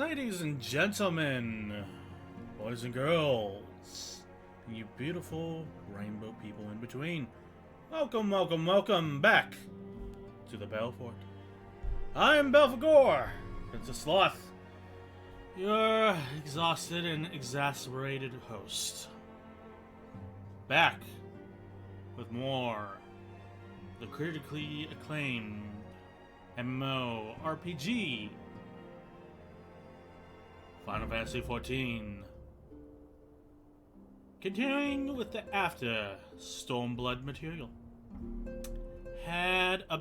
Ladies and gentlemen, boys and girls, and you beautiful rainbow people in between, welcome back to the Belfort. I'm Belphegor, Princess Sloth, your exhausted and exasperated host. Back with more the critically acclaimed MMO RPG Final Fantasy XIV. Continuing with the after Stormblood material. Had a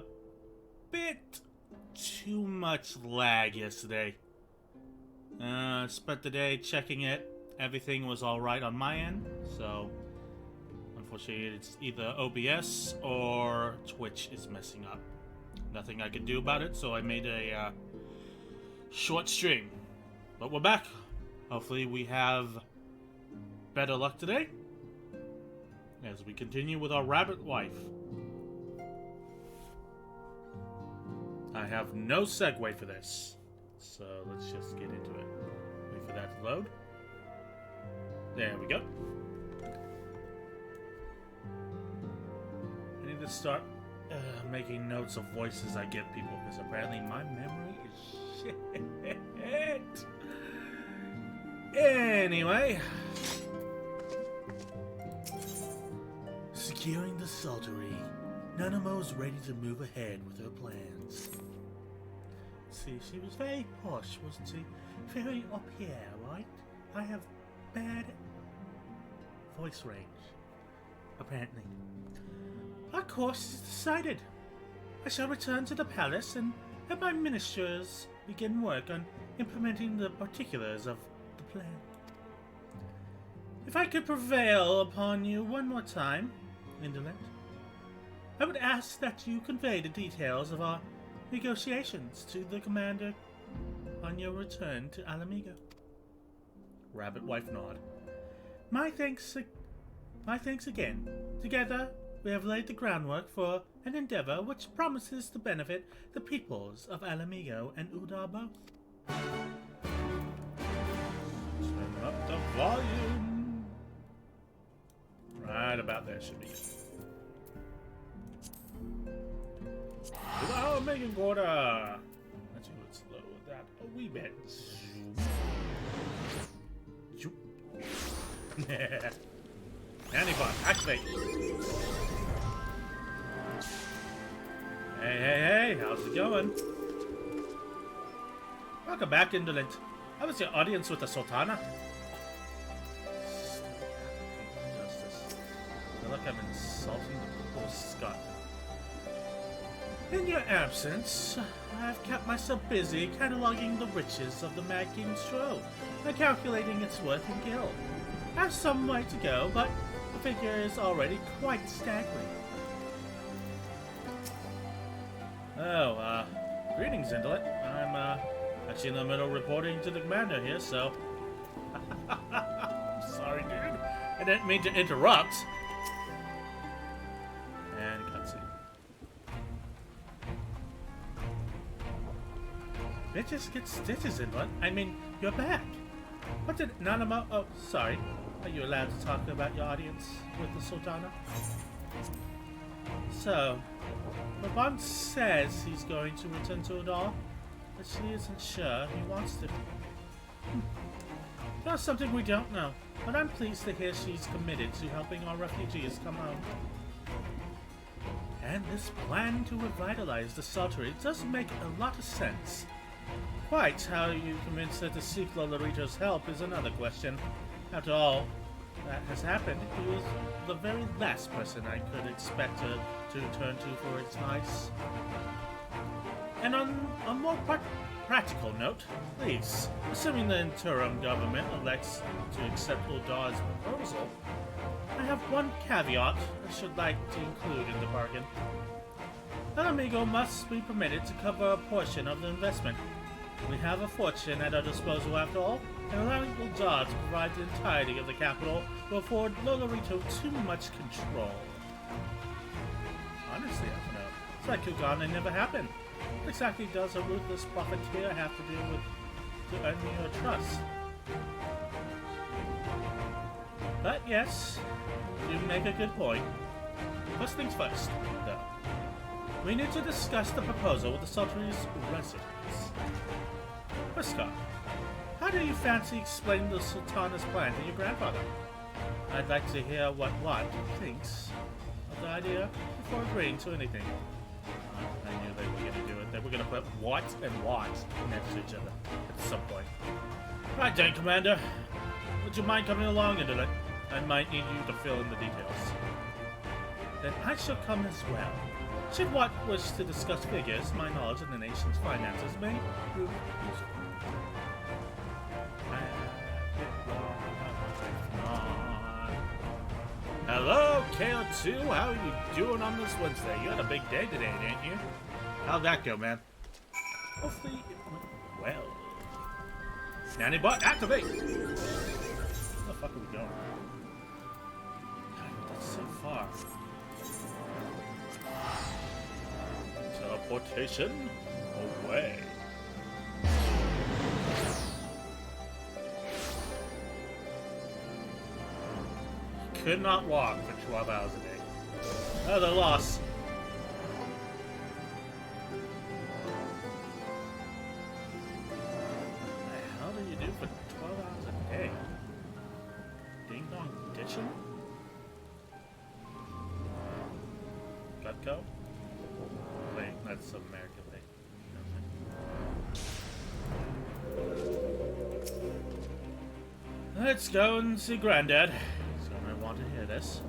bit too much lag yesterday. Spent the day checking it. Everything was alright on my end, so unfortunately it's either OBS or Twitch is messing up. Nothing I could do about it, so I made a short stream. But we're back. Hopefully we have better luck today as we continue with our rabbit wife. I have no segue for this, so let's just get into it. Wait for that to load. There we go. I need to start making notes of voices I give people, because apparently my memory is shit. Anyway, securing the Saltery, Nanamo's ready to move ahead with her plans. See, she was very posh, wasn't she? Very up here, right? I have bad voice range, apparently. Our course is decided. I shall return to the palace and have my ministers begin work on implementing the particulars of the plan. If I could prevail upon you one more time, Indolent, I would ask that you convey the details of our negotiations to the commander on your return to Ala Mhigo. Rabbit wife nod. My thanks again. Together, we have laid the groundwork for an endeavor which promises to benefit the peoples of Ala Mhigo and Udar both. Turn up the volume. Right about there should be it. To the Ala Mhigo quarter. Actually, let's slow that a wee bit. Antibot, activate. Hey, how's it going? Welcome back, Indolent. How was your audience with the Sultana? Justice. I feel like I'm insulting the poor Scot. In your absence, I've kept myself busy cataloging the riches of the Mad King's trove and calculating its worth in gil. I have some way to go, but the figure is already quite staggering. Oh, greetings, Indolent. I'm, actually in the middle of reporting to the commander here, so... I'm sorry, dude. I didn't mean to interrupt. And cutscene. Bitches get stitches, Indolent. I mean, you're back. What did Nanamo... Oh, sorry. Are you allowed to talk about your audience with the Sultana? So, Raban says he's going to return to Udar, but she isn't sure he wants to. That's something we don't know, but I'm pleased to hear she's committed to helping our refugees come home. And this plan to revitalize the Saltery does make a lot of sense. Quite how you convinced her to seek Lolorito's help is another question. After all that has happened, he was the very last person I could expect her to turn to for advice. And on a more practical note, please, assuming the interim government elects to accept Uldar's proposal, I have one caveat I should like to include in the bargain. Ala Mhigo must be permitted to cover a portion of the investment. We have a fortune at our disposal after all, and allowing Uldar to provide the entirety of the capital will afford Lolorito too much control. Honestly, I don't know. It's like Kugane never happened. What exactly does a ruthless profiteer have to do with to earn your trust. But yes, you make a good point. First things first, though. We need to discuss the proposal with the Sultan's residents. Whiskar, how do you fancy explaining the Sultana's plan to your grandfather? I'd like to hear what Watt thinks of the idea before agreeing to anything. I knew they were going to do it. They were going to put Watt and Watt next to each other at some point. Right then, Commander. Would you mind coming along into it? I might need you to fill in the details. Then I shall come as well. Should Watt wish to discuss figures, my knowledge of the nation's finances may prove useful. Hello, KO2. How are you doing on this Wednesday? You had a big day today, didn't you? How'd that go, man? Hopefully it went well. Nanny bot, activate! Where the fuck are we going? God, that's so far. Teleportation away. Could not walk for 12 hours a day. Oh, the loss. What the hell do you do for 12 hours a day? Ding dong ditching? Gutco? Wait, that's some American thing. Let's go and see Granddad. Want to hear this.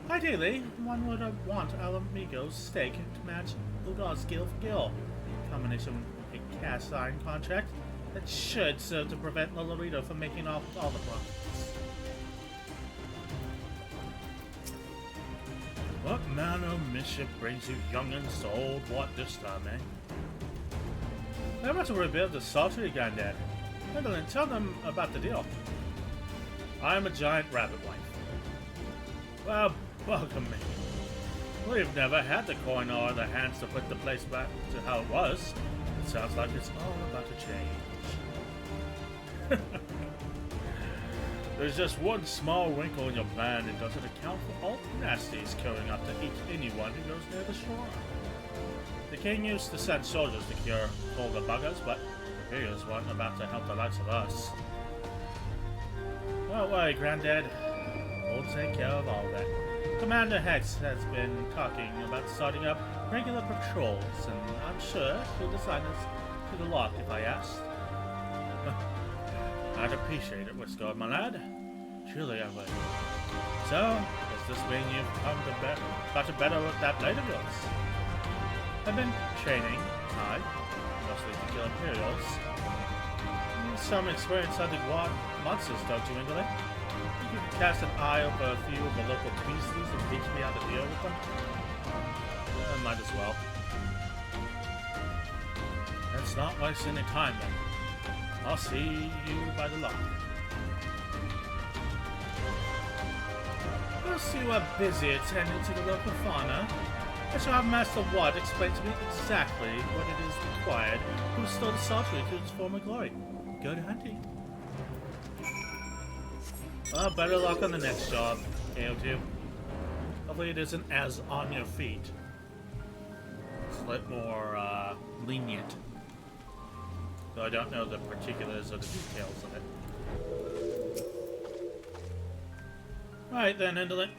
Ideally, one would want Alamigo's stake to match Ugar's gill for gill. Combination with a cast iron contract that should serve to prevent Lolorito from making off all the profits. What manner of mischief brings you young'uns to old Watt this time, eh? They're about to rebuild the Saltery, Granddad. Evelyn, tell them about the deal. I'm a giant rabbit wife. Well, welcome me. We've never had the coin or the hands to put the place back to how it was. It sounds like it's all about to change. There's just one small wrinkle in your plan. It doesn't account for all the nasties going up to eat anyone who goes near the shore. The king used to send soldiers to cure all the buggers, but the Imperials weren't about to help the likes of us. Don't worry, Granddad. We'll take care of all that. Commander Hex has been talking about starting up regular patrols, and I'm sure he'll assign us to the lock if I asked. I'd appreciate it, Whiskar, my lad. Truly I would. So, does this mean you've got it better with that blade of yours? I've been training, mostly to kill Imperials. Some experience hunting monsters, don't you, Ingolin? You can cast an eye over a few of the local beasties and teach me how to deal with them. Might as well. Let's not waste any time then. I'll see you by the lock. Whilst you are busy attending to the local fauna, I shall have Master Watt explain to me exactly what it is required to restore the Saltery to its former glory. Good hunting. Well, better luck on the next job, KO2. Hopefully it isn't as on your feet. It's a bit more lenient. Though I don't know the particulars or the details of it. Right then, Indolent.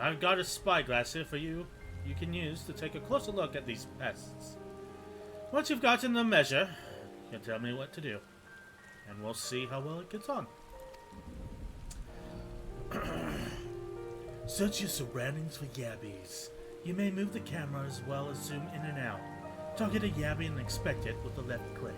I've got a spyglass here for you. You can use to take a closer look at these pests. Once you've gotten the measure, you can tell me what to do. And we'll see how well it gets on. Search your surroundings for yabbies. You may move the camera as well as zoom in and out. Target a yabby and inspect it with the left click.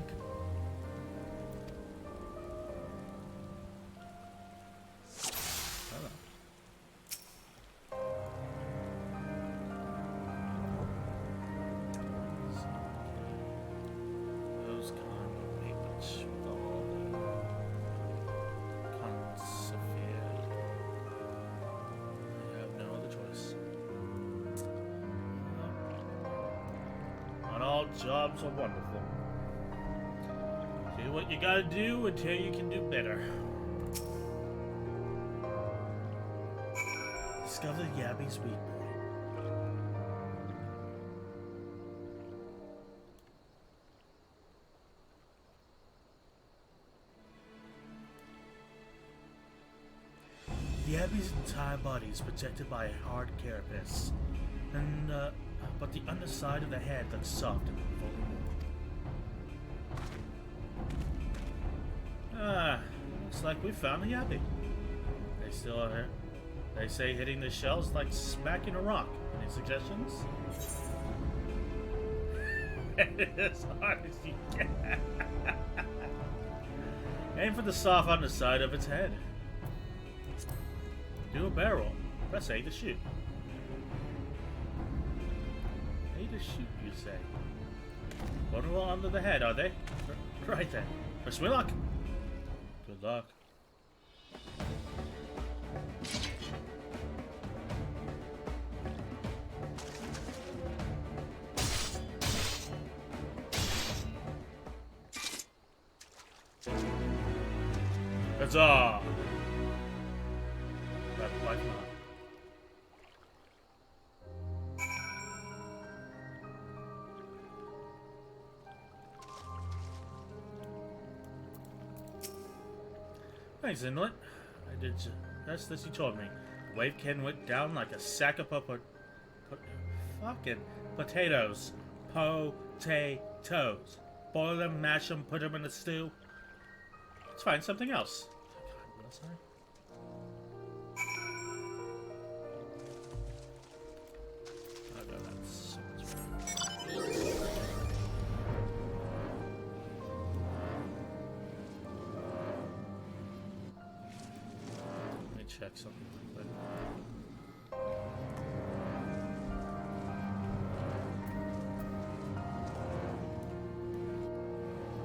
Jobs are wonderful. Do what you gotta do until you can do better. Discover Yabby's weak point. The Abbey's entire body is protected by a hard carapace, and but the underside of the head looks soft and vulnerable. Looks like we found the Abbey. They still are here. They say hitting the shells like smacking a rock. Any suggestions? As hard as you can. Aim for the soft underside of its head. Do a barrel. Press A to shoot. A to shoot, you say? Vulnerable under the head, are they? Right then. Wish me luck. Good luck. Huzzah! Like mine. Thanks, Inlet. I did just as you told me. The wave can went down like a sack of fucking potatoes. Potatoes. Boil them, mash them, put them in a stew. Let's find something else. God, was I? Check something quick.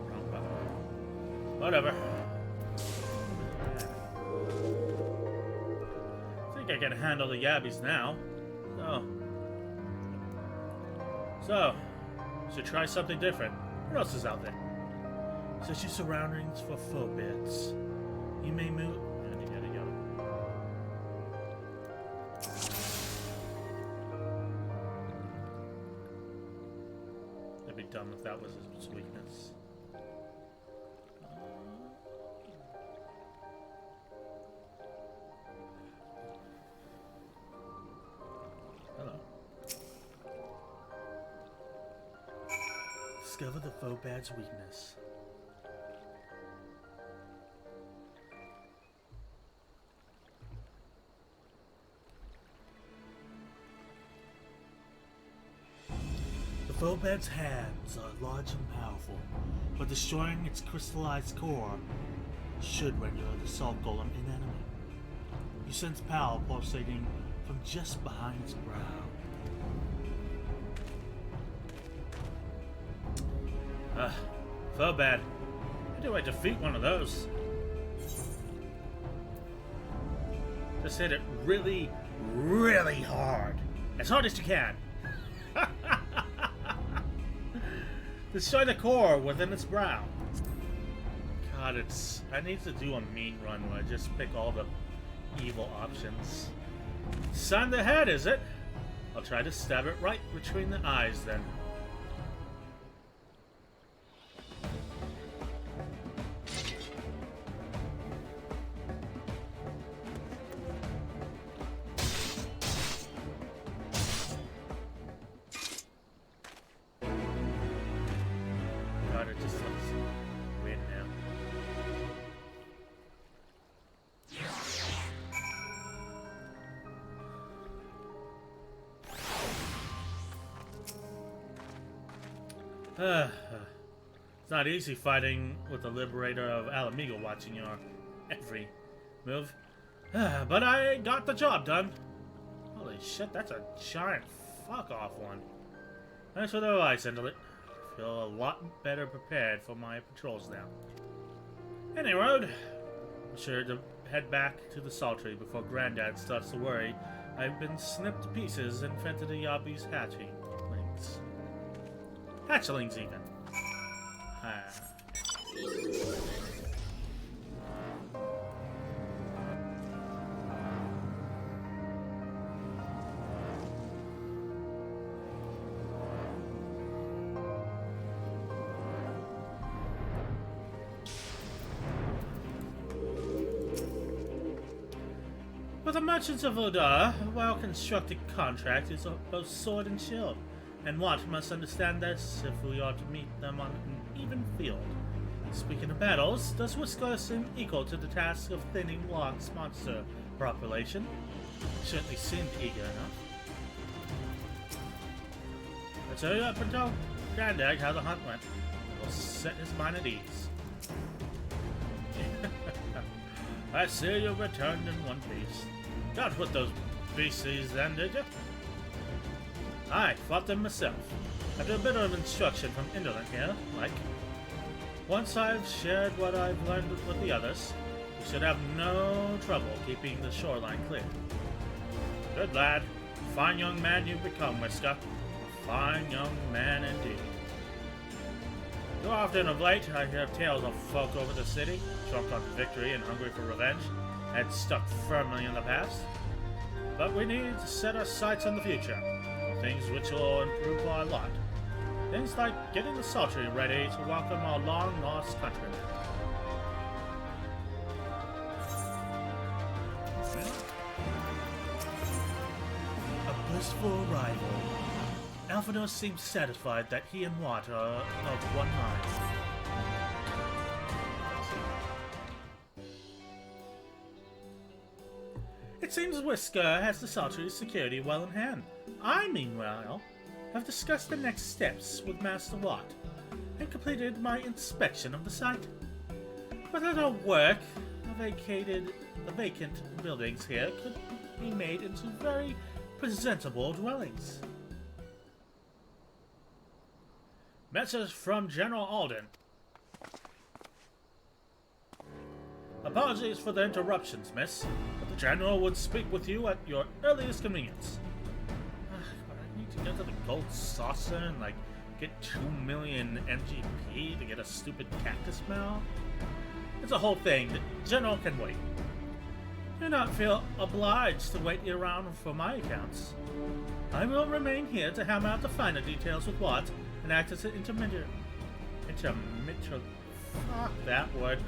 Wrong button. Whatever. I think I can handle the yabbies now. So, should try something different. What else is out there? Search your surroundings for phobits. You may move. Dumb if that was his weakness. Hello. Discover the Phobad's weakness. The Phobad's hands are large and powerful, but destroying its crystallized core should render the Salt Golem inanimate. You sense power pulsating from just behind its brow. Phobad. How do I defeat one of those? Just hit it really, really hard. As hard as you can. Destroy the core within its brow. God, I need to do a mean run where I just pick all the evil options. Sign the head, is it? I'll try to stab it right between the eyes then. It just looks weird now. It's not easy fighting with the Liberator of Alamigo watching your every move. But I got the job done. Holy shit, that's a giant fuck-off one. Thanks for the advice, Indolent. Feel a lot better prepared for my patrols now. Any road, I'm sure to head back to the Saltry before Granddad starts to worry I've been snipped to pieces and fed to the Yabby's hatchlings. Hatchlings, even. For the merchants of Odar, a well-constructed contract is both sword and shield, and Watt must understand this if we are to meet them on an even field. Speaking of battles, does Whisker seem equal to the task of thinning Locke's monster population? He certainly seemed eager enough. Let's hurry up and tell Granddad how the hunt went. It'll set his mind at ease. I see you returned in one piece. Not with those beasties then, did you? I fought them myself. After a bit of instruction from Indolent here, like. Once I've shared what I've learned with the others, we should have no trouble keeping the shoreline clear. Good lad. Fine young man you've become, Whisker. A fine young man indeed. Too often of late, I hear tales of folk over the city, drunk on victory and hungry for revenge, and stuck firmly in the past. But we need to set our sights on the future, things which will improve our lot. Things like getting the Sultry ready to welcome our long-lost countrymen. A blissful arrival. Alphonse seems satisfied that he and Watt are of one mind. It seems Whisker has the Sultry's security well in hand. I, meanwhile, have discussed the next steps with Master Watt and completed my inspection of the site. With little work, the vacant buildings here could be made into very presentable dwellings. Message from General Alden. Apologies for the interruptions, miss, but the General would speak with you at your earliest convenience. I need to go to the Gold Saucer and, get 2 million MGP to get a stupid cactus smell? It's a whole thing. The General can wait. Do not feel obliged to wait around for my accounts. I will remain here to hammer out the finer details with Watt and act as an fuck that word.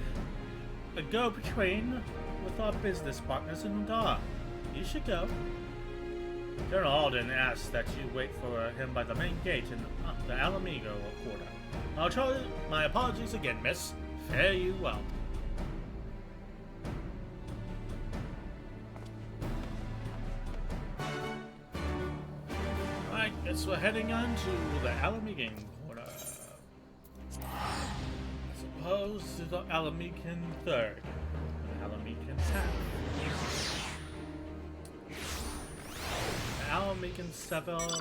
A go-between with our business partners in Udar. You should go. General Alden asks that you wait for him by the main gate in the Alamigo quarter. I'll try my apologies again, miss. Fare you well. I guess we're heading on to the Alamigan quarter. As opposed to the Alamigan third. The Alamigan half. The Alamigan several tenths.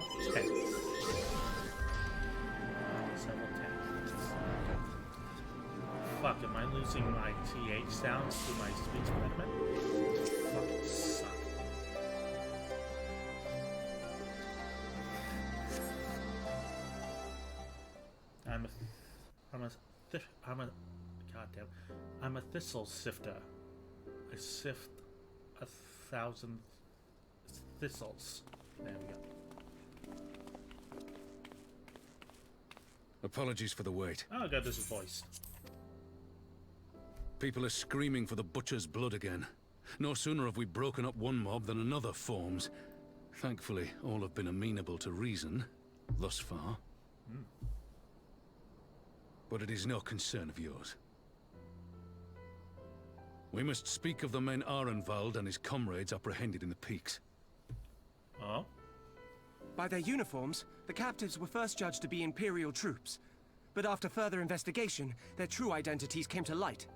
Several tenths. Fuck, am I losing my TH sounds to my speech impediment? Fucking suck. I'm a thistle sifter. I sift 1,000 thistles. There we go. Apologies for the wait. Oh god, this is voiced. People are screaming for the butcher's blood again. No sooner have we broken up one mob than another forms. Thankfully, all have been amenable to reason, thus far. But it is no concern of yours. We must speak of the men Arenvald and his comrades apprehended in the peaks. Oh? By their uniforms, the captives were first judged to be Imperial troops. But after further investigation, their true identities came to light.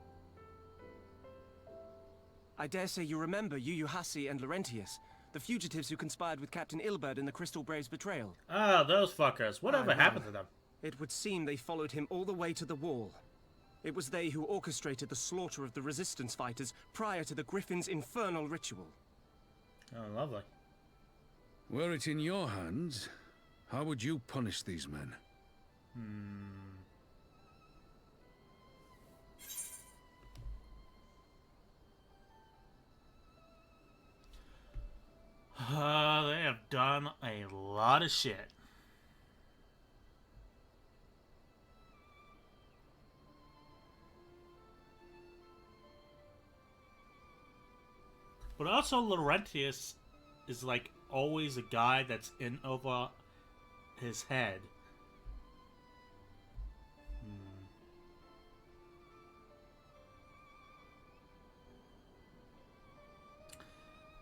I dare say you remember Yuyuhasi and Laurentius, the fugitives who conspired with Captain Ilberd in the Crystal Brave's betrayal. Ah, those fuckers. Whatever happened to them? It would seem they followed him all the way to the wall. It was they who orchestrated the slaughter of the resistance fighters prior to the Griffin's infernal ritual. Oh, lovely. Were it in your hands, how would you punish these men? They have done a lot of shit. But also Laurentius is like always a guy that's in over his head.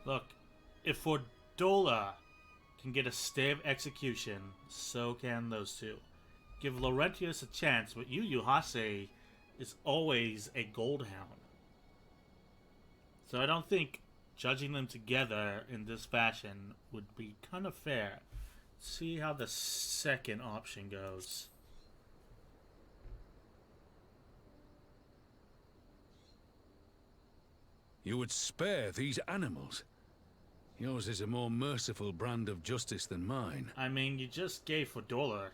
Look, if Fordola can get a stay of execution, so can those two. Give Laurentius a chance, but Yu Hase is always a gold hound. So I don't think judging them together in this fashion would be kind of fair. See how the second option goes. You would spare these animals? Yours is a more merciful brand of justice than mine. I mean, you just gave Fordola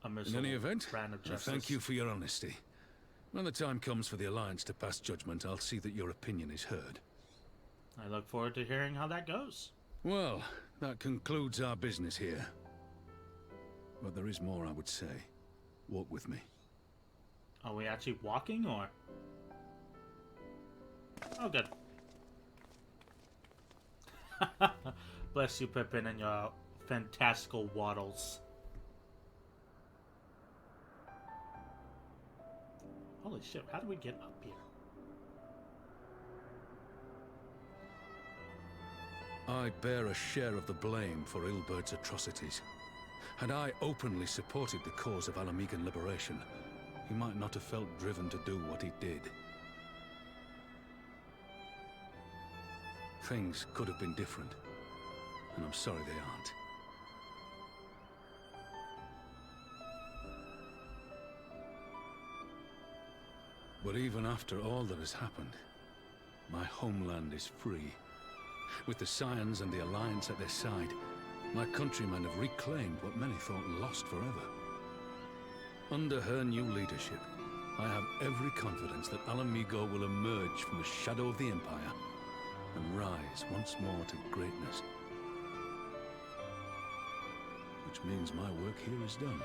a merciful In any event, brand of I justice. thank you for your honesty. When the time comes for the Alliance to pass judgment, I'll see that your opinion is heard. I look forward to hearing how that goes. Well, that concludes our business here. But there is more I would say. Walk with me. Are we actually walking, or? Oh, good. Bless you, Pippin, and your fantastical waddles. Holy shit, how do we get up here? I bear a share of the blame for Ilbert's atrocities. Had I openly supported the cause of Ala-Mhigan liberation, he might not have felt driven to do what he did. Things could have been different, and I'm sorry they aren't. But even after all that has happened, my homeland is free. With the Scions and the Alliance at their side, my countrymen have reclaimed what many thought lost forever. Under her new leadership, I have every confidence that Ala Mhigo will emerge from the shadow of the Empire and rise once more to greatness. Which means my work here is done.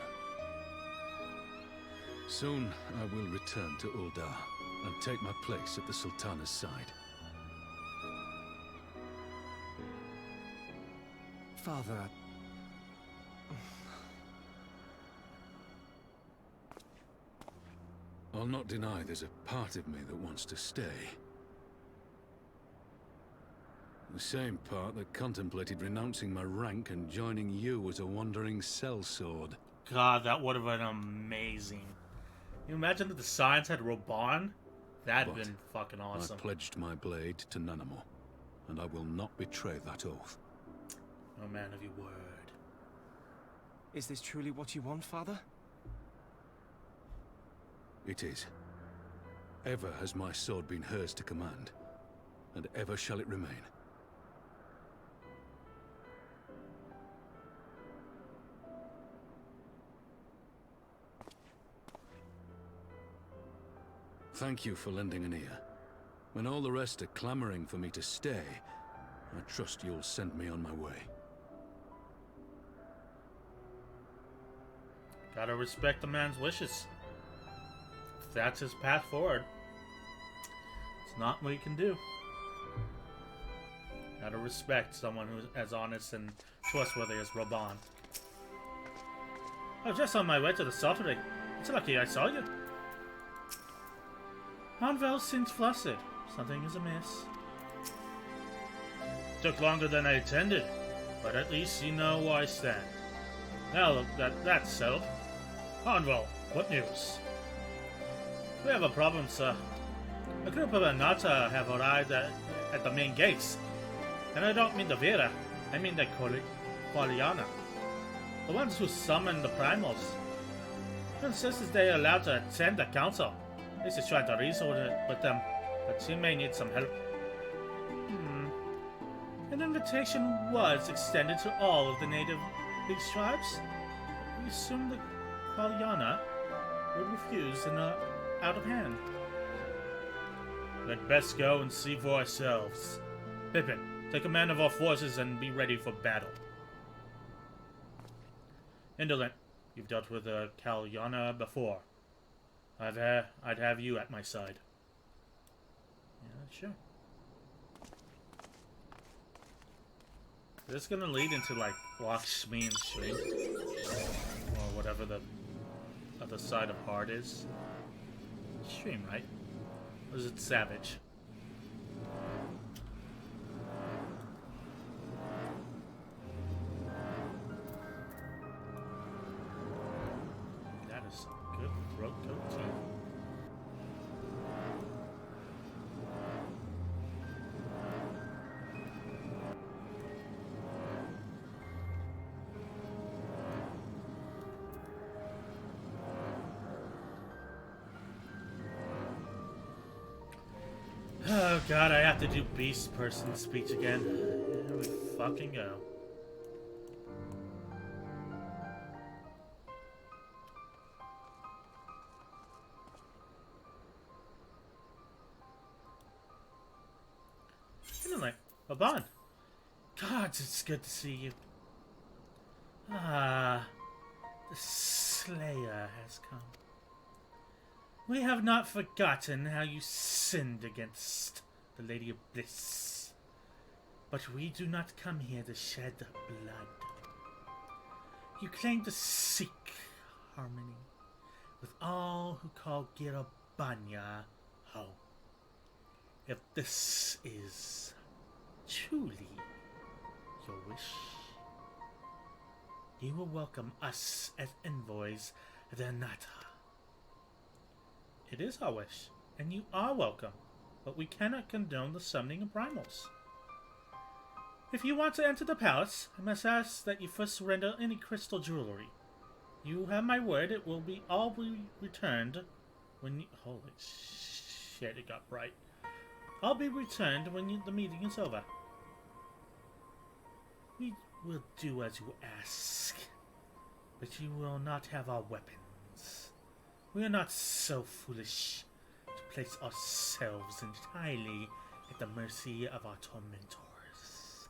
Soon I will return to Ul'dah and take my place at the Sultana's side. Father... I'll not deny there's a part of me that wants to stay. The same part that contemplated renouncing my rank and joining you as a wandering sellsword. God, that would have been amazing. You imagine if the Scions had Raubahn? That'd But been fucking awesome. I pledged my blade to Nanamo, and I will not betray that oath. Oh man of your word. Is this truly what you want, Father? It is. Ever has my sword been hers to command, and ever shall it remain. Thank you for lending an ear. When all the rest are clamoring for me to stay, I trust you'll send me on my way. Gotta respect the man's wishes. If that's his path forward, it's not what he can do. Gotta respect someone who's as honest and trustworthy as Raubahn. I was just on my way to the Sottery. It's lucky I saw you. Hanvel seems flustered. Something is amiss. Took longer than I intended, but at least you know where I stand. Now that that's settled, Hanvel, what news? We have a problem, sir. A group of Anata have arrived at the main gates. And I don't mean the Vera, I mean the Qualiana. The ones who summoned the Primals. Insists they are allowed to attend the council. This is trying to reason with them, but she may need some help. An invitation was extended to all of the native these tribes. We assume the Qualiana would refuse and are out of hand. We'd best go and see for ourselves. Pippin, take command of our forces and be ready for battle. Indolent, you've dealt with the Qualiana before. I'd have you at my side. Yeah, sure. Is this gonna lead into like Lakshmi and Shri? Or whatever the other side of Hard is? Stream, right? Or is it Savage? That is some good throat coat tea. Oh god, I have to do beast person speech again. Here we fucking go. Anyway, Aban. Gods, it's good to see you. Ah, the Slayer has come. We have not forgotten how you sinned against the Lady of Bliss. But we do not come here to shed blood. You claim to seek harmony with all who call Girabanya home. If this is truly your wish, you will welcome us as envoys of the Anata. It is our wish, and you are welcome, but we cannot condone the summoning of primals. If you want to enter the palace, I must ask that you first surrender any crystal jewelry. You have my word, it will be all be returned when you... Holy shit, it got bright. I'll be returned when the meeting is over. We will do as you ask, but you will not have our weapons. We are not so foolish to place ourselves entirely at the mercy of our tormentors.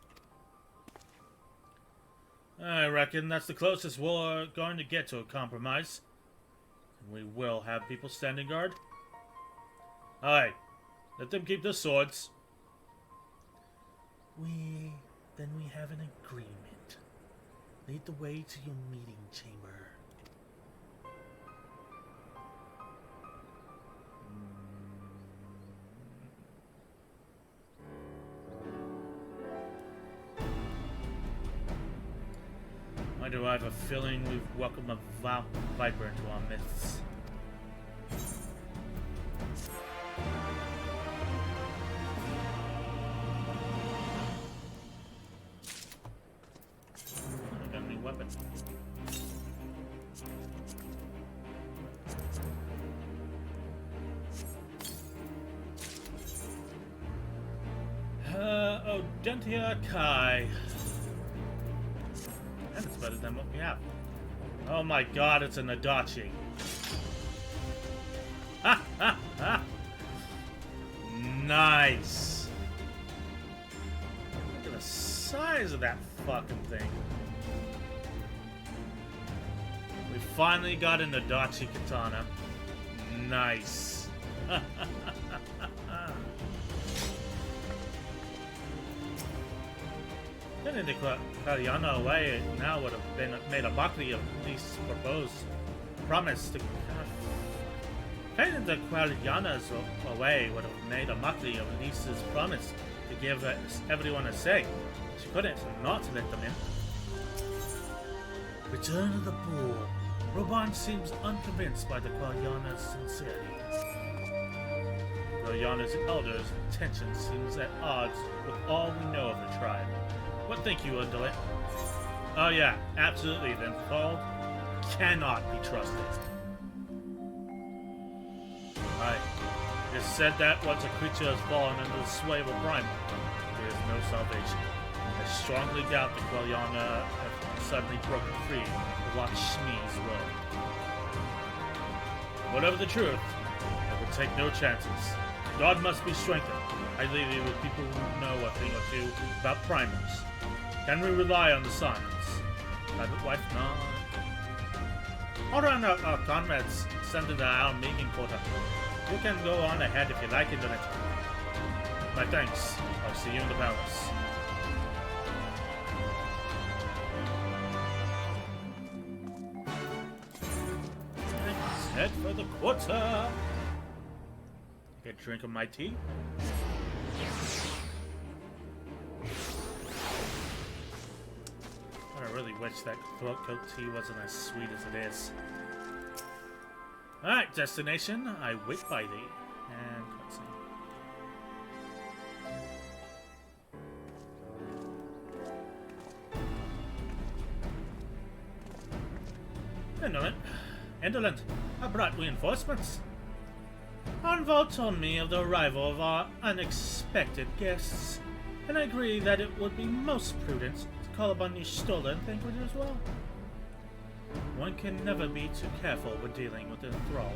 I reckon that's the closest we're going to get to a compromise. And we will have people standing guard. Aye, let them keep their swords. Then we have an agreement. Lead the way to your meeting chamber. Why do I have a feeling we've welcomed a viper into our midst? I got a new weapon. Odentia Kai. That's better than what we have. Oh my god, it's an Adachi. Ha ha ha! Nice! Look at the size of that fucking thing. We finally got an Adachi katana. Nice. Getting the Qualiana away now would have been made a mockery of Lys's proposed promise to... Getting the Qualianas away would have made a mockery of Lys's promise to give everyone a say. She couldn't not let them in. Return of the Bull. Roban seems unconvinced by the Qualiana's sincerity. Qualiana's elders' intention seems at odds with all we know of the tribe. What think you, Undulant? Oh yeah, absolutely. Then Fall cannot be trusted. Right. It is said that once a creature has fallen under the sway of a primal, there is no salvation. I strongly doubt the Qualiana have suddenly broken free of Lakshmi's will. Whatever the truth, I will take no chances. God must be strengthened. I leave you with people who know a thing or two about primals. Can we rely on the signs? Private wife, no. Order on our comrades sent to our meeting quarter. You can go on ahead if you like, Internet. My thanks. I'll see you in the palace. Water! Get a drink of my tea. I really wish that throat coat tea wasn't as sweet as it is. Alright, destination. I wait by thee. And cutscene. Indolent, I brought reinforcements. Arnval told me of the arrival of our unexpected guests, and I agree that it would be most prudent to call upon Y'shtola and Thancred as well. One can never be too careful when dealing with an enthralled.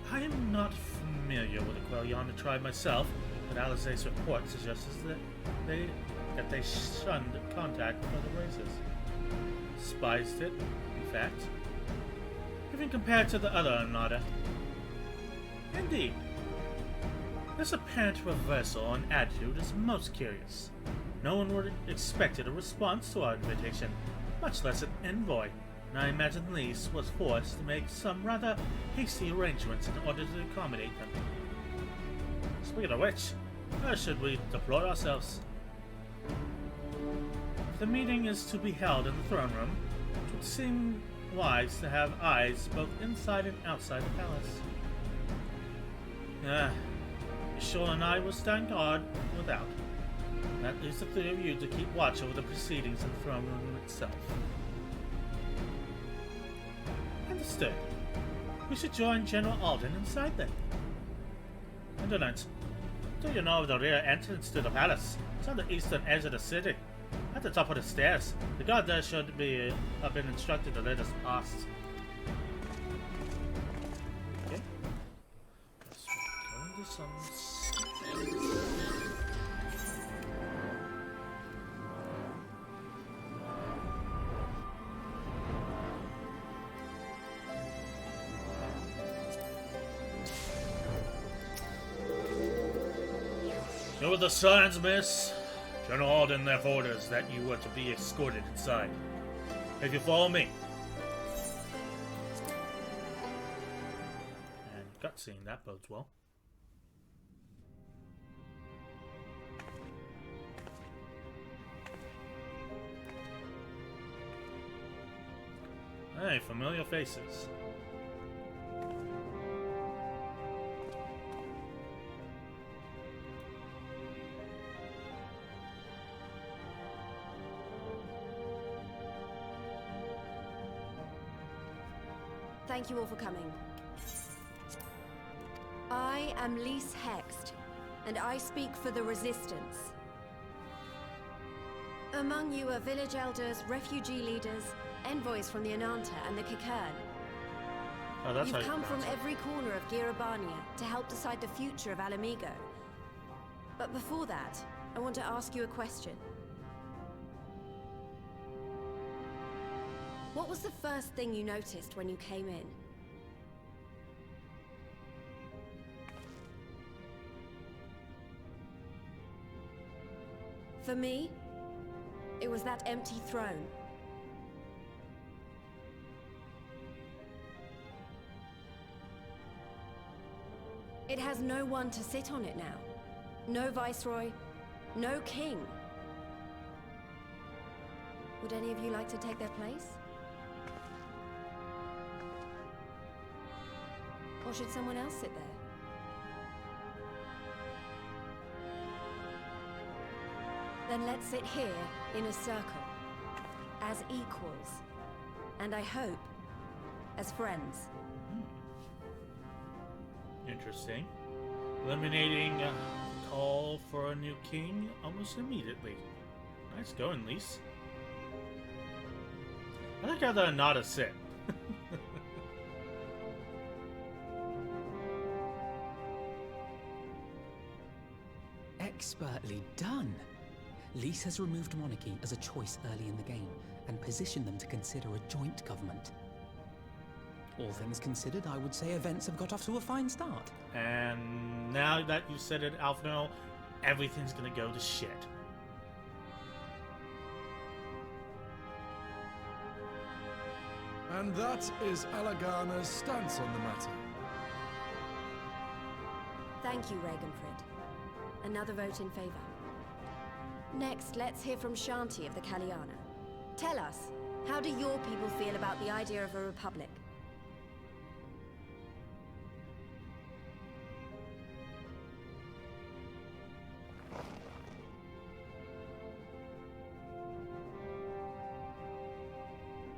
I am not familiar with the Quel'Yan tribe myself, but Alisaie's report suggests that they shunned contact with other races. Despised it, in fact, even compared to the other Armada. Indeed, this apparent reversal in attitude is most curious. No one would have expected a response to our invitation, much less an envoy, and I imagine Lyse was forced to make some rather hasty arrangements in order to accommodate them. Speaking of which, how should we deploy ourselves? If the meeting is to be held in the throne room, it would seem wise to have eyes both inside and outside the palace. Y'shtola and I will stand guard without. That leaves the three of you to keep watch over the proceedings in the throne room itself. Understood. We should join General Alden inside then. Indolent, do you know of the rear entrance to the palace? It's on the eastern edge of the city. At the top of the stairs. The guard there should have been instructed to let us past. Okay. Let's go into some stairs. Here with the signs, miss. General Alden left orders that you were to be escorted inside. If you follow me. And cutscene, that bodes well. Hey, familiar faces. Thank you all for coming. I am Lyse Hext, and I speak for the Resistance. Among you are village elders, refugee leaders, envoys from the Ananta and the Kikern. Oh, that's You've come from every corner of Girabania to help decide the future of Ala Mhigo. But before that, I want to ask you a question. What was the first thing you noticed when you came in? For me, it was that empty throne. It has no one to sit on it now. No viceroy, no king. Would any of you like to take their place? Or should someone else sit there? Then let's sit here in a circle, as equals, and I hope, as friends. Interesting. Eliminating a call for a new king almost immediately. Nice going, Lyse. I like how they're not a sit. Expertly done. Lyse has removed monarchy as a choice early in the game, and positioned them to consider a joint government. All things considered, I would say events have got off to a fine start. And now that you said it, Alphinaud, everything's gonna go to shit. And that is Alagana's stance on the matter. Thank you, Ragenfrid. Another vote in favor. Next, let's hear from Shanti of the Kaliana. Tell us, how do your people feel about the idea of a republic?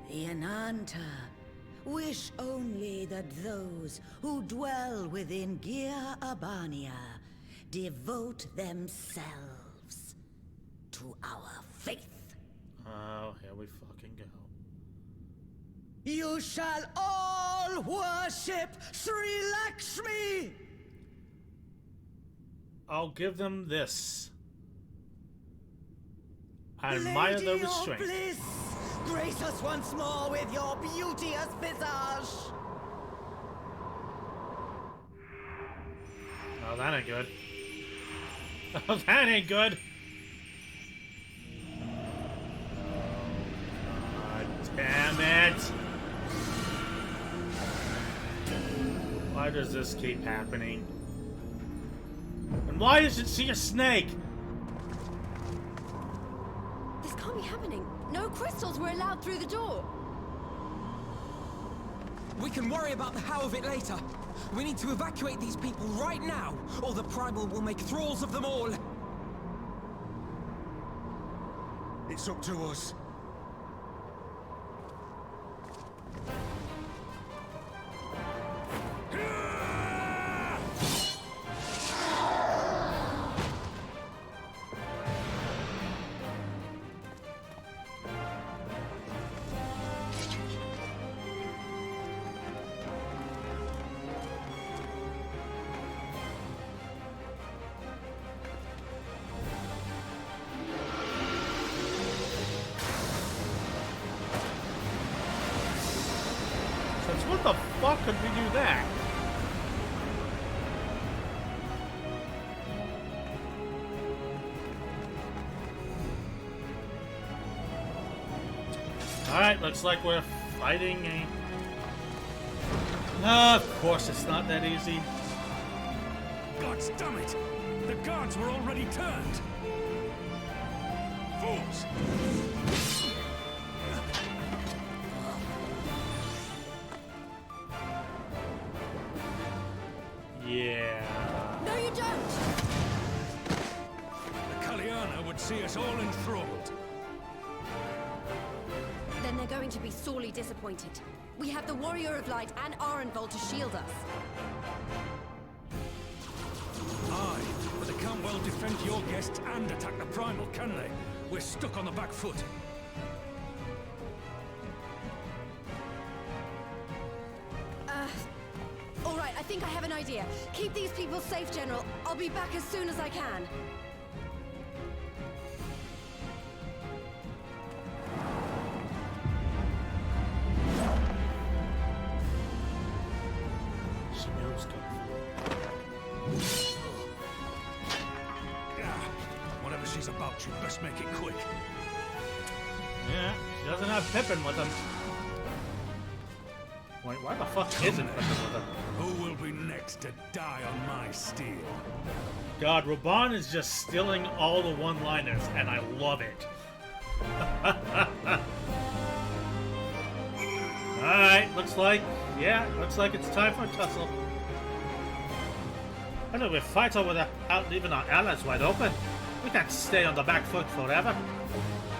The Ananta wish only that those who dwell within Gir Abania devote themselves to our faith. Oh, here we fucking go. You shall all worship Sri Lakshmi! I'll give them this. I admire Lady their of restraint. bliss, grace us once more with your beauteous visage! Oh, that ain't good. Oh, that ain't good. God damn it. Why does this keep happening? And why isn't she a snake? This can't be happening. No crystals were allowed through the door. We can worry about the how of it later. We need to evacuate these people right now, or the Primal will make thralls of them all. It's up to us. What the fuck could we do that? Alright, looks like we're fighting a... No, of course it's not that easy. God damn it! The guards were already turned! Fools! Yeah. No, you don't! The Kaliana would see us all enthralled. Then they're going to be sorely disappointed. We have the Warrior of Light and Arenvald to shield us. Aye, but they can't well defend your guests and attack the Primal, can they? We're stuck on the back foot. All right, I think I have an idea. Keep these people safe, General. I'll be back as soon as I can. She knows Kung Whatever she's about, you best make it quick. Fu. Yeah, she doesn't have Pippin with him. Wait, why the fuck isn't Pippin with him? Who will be next to die on my steel? God, Raban is just stealing all the one-liners, and I love it. Alright, looks like it's time for a tussle. I know we fight over without leaving our allies wide open. We can't stay on the back foot forever.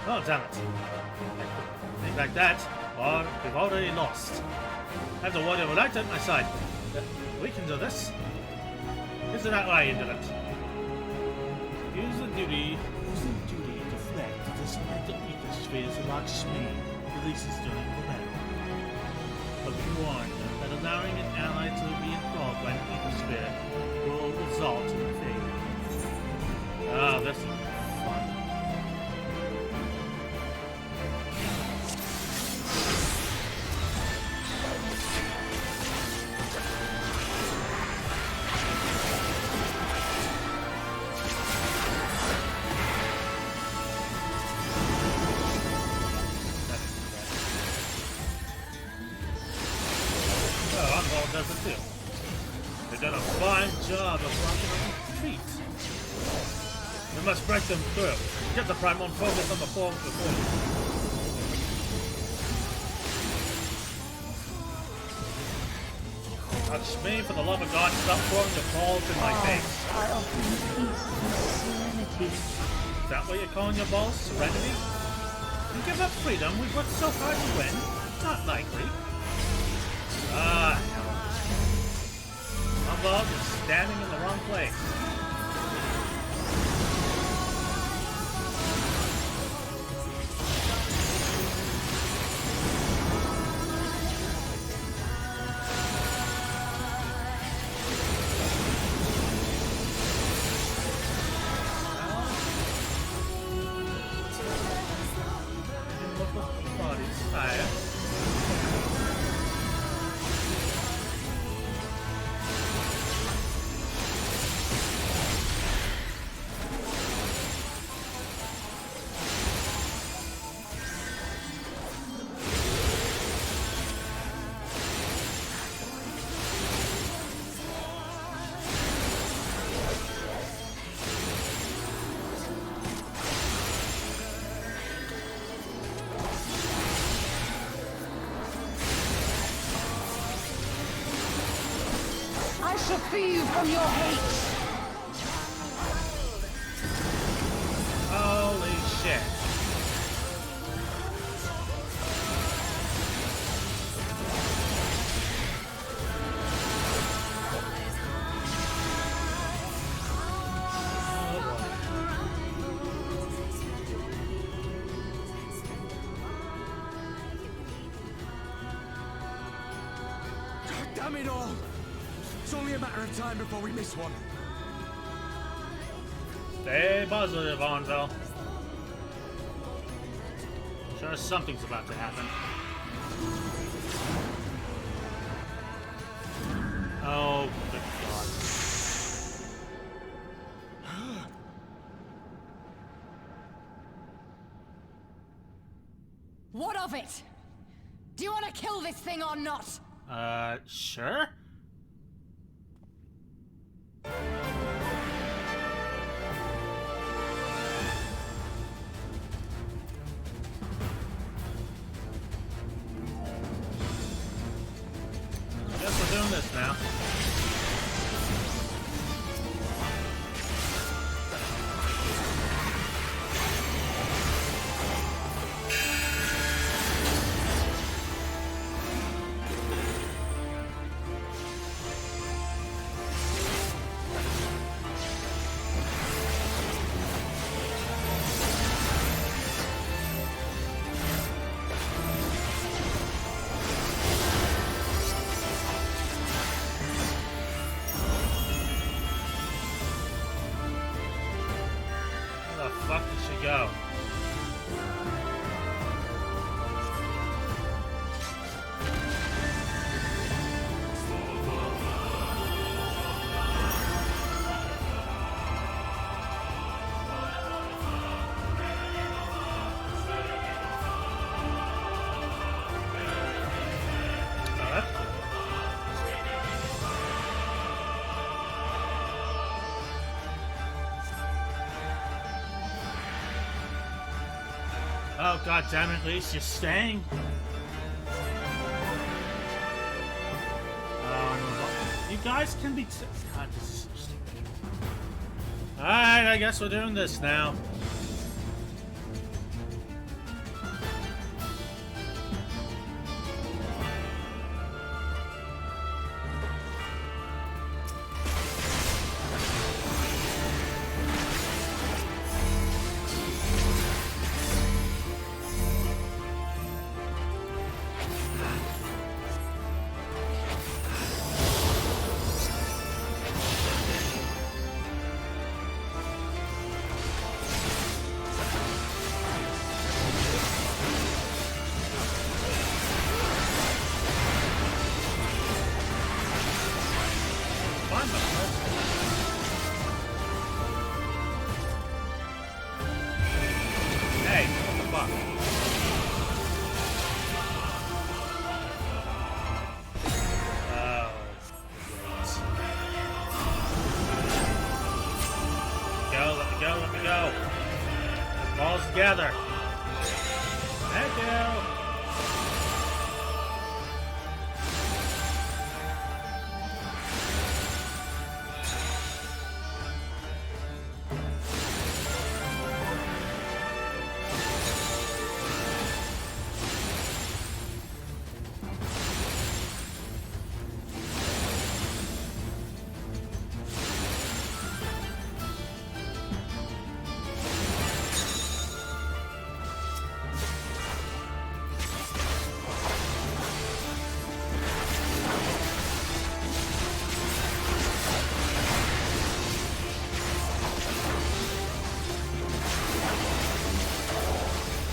Oh, damn it. Think like that, or we've already lost. I have the Warrior of Light at my side. We can do this. Isn't that right, Indolent? Use the duty to deflect the select ecospheres of Lakshmi releases during the battle. But be warned that allowing an ally to be enthralled by an ecosphere will result in failure. Ah, this is fun. too. They've done a fine job of blocking our retreat. We must break them through. Get the Primon focused on the form before you. Touch me, for the love of God, stop throwing your balls in my face. I offer you peace and serenity. Is that what you're calling your balls? Serenity? You give up freedom we've worked so hard to win? Not likely. Ah, hell. My balls are standing in the wrong place. I shall free you from your hate. Holy shit. Damn it all! It's only a matter of time before we miss one. Stay positive, Anvil. Sure, something's about to happen. Oh, good God. What of it? Do you want to kill this thing or not? Sure? Guess we're doing this now. Where the fuck did she go? Oh, that's cool. Oh, God damn it, Lise, you're staying? You guys can be God, this is so stupid. Alright, I guess we're doing this now. Balls together. Thank you.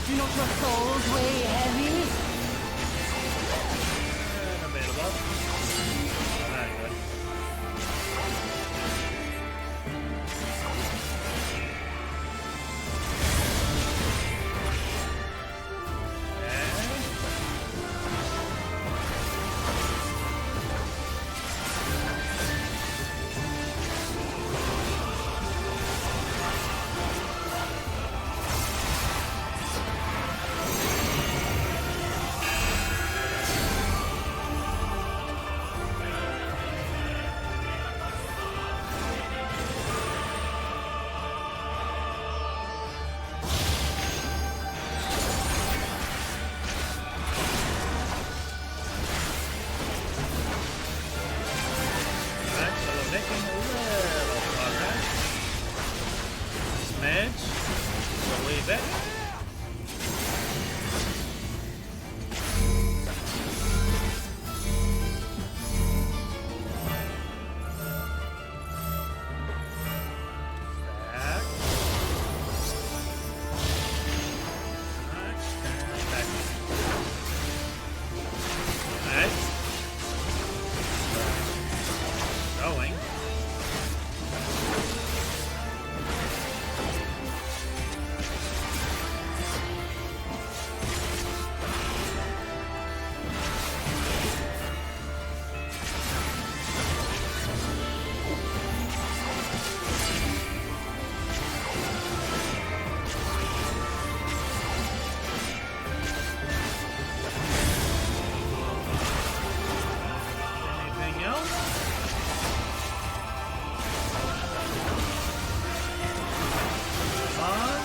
Do not your souls weigh heavy? Available. Very good. Alright, so we're making a little progress. Smidge. Believe it. Back. Alright, back. Alright. Going. Anything else? Come on.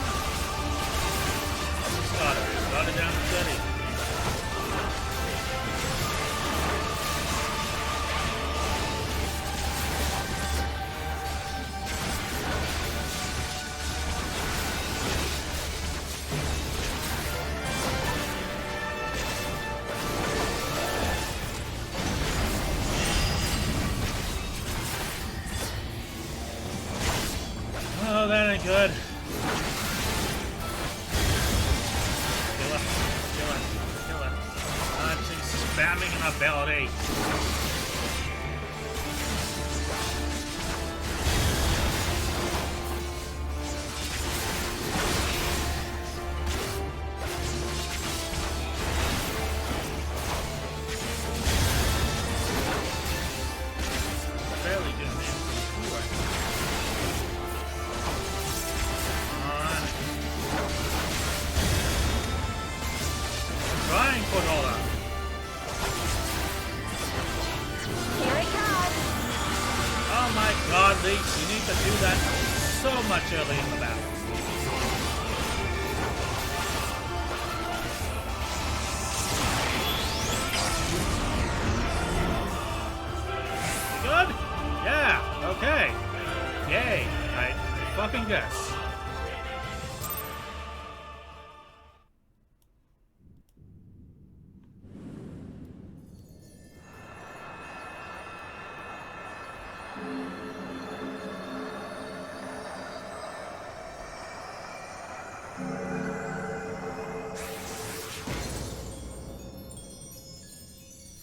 Got it. Got it down steady. Oh, that ain't good. Kill her. Kill her. Kill her. She's spamming an ability. Barely doing anything right now. Trying for Nola. Here it comes! Oh my god, Leech, you need to do that so much early in the battle. Good? Yeah, okay. Yay, I fucking guess.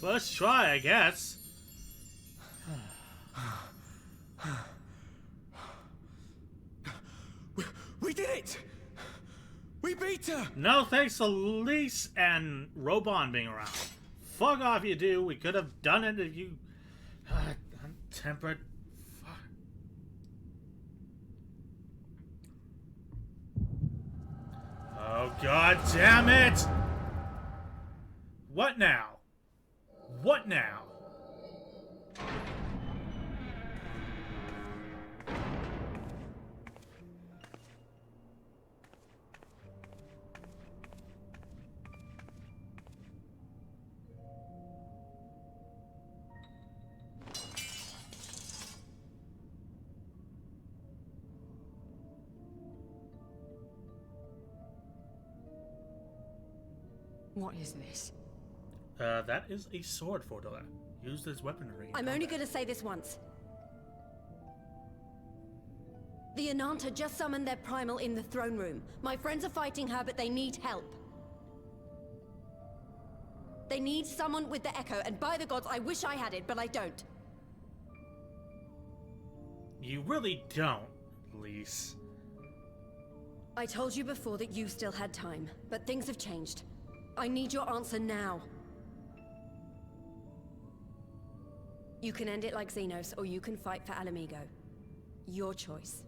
First try, I guess. We did it! We beat her! No thanks to Lise and Robon being around. Fuck off, you do. We could have done it if you... Untempered... Fuck. God damn it! What now? What now? What is this? That is a sword, Fodora. Used as weaponry. I'm only gonna say this once. The Ananta just summoned their primal in the throne room. My friends are fighting her, but they need help. They need someone with the Echo, and by the gods, I wish I had it, but I don't. You really don't, Lise. I told you before that you still had time, but things have changed. I need your answer now. You can end it like Xenos, or you can fight for Alamigo. Your choice.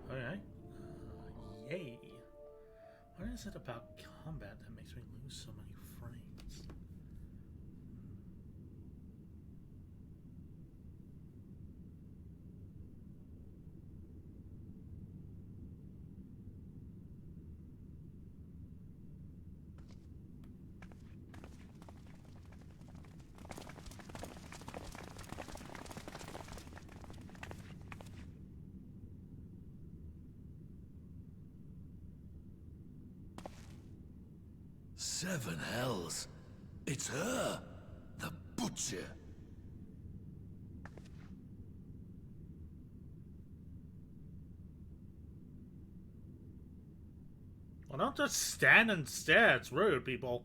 Alright. Yay. What is it about combat that makes me lose so many frames? Seven hells. It's her, the Butcher. Well, don't just stand and stare. It's rude, people.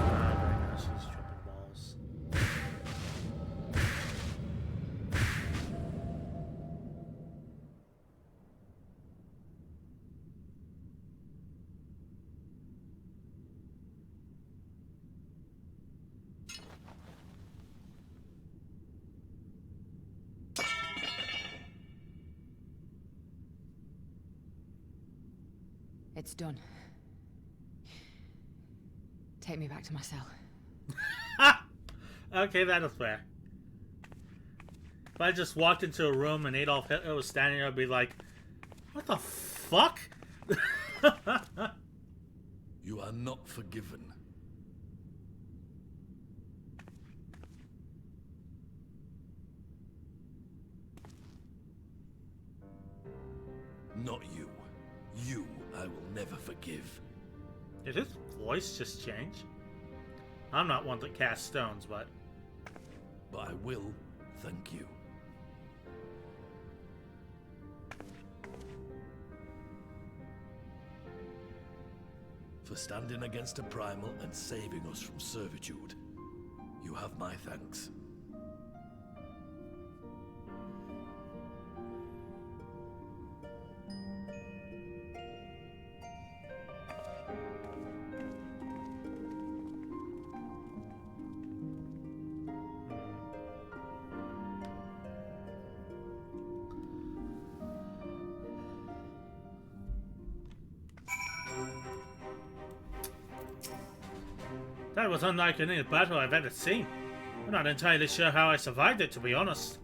Very nice. She's tripping balls. It's done. Take me back to my cell. Okay, that is fair. If I just walked into a room and Adolf Hitler was standing there, I'd be like, what the fuck? You are not forgiven. Not you. You, I will never forgive. Did his voice just change? I'm not one that casts stones, but... But I will thank you. For standing against a primal and saving us from servitude. You have my thanks. That was unlike any battle I've ever seen. I'm not entirely sure how I survived it, to be honest.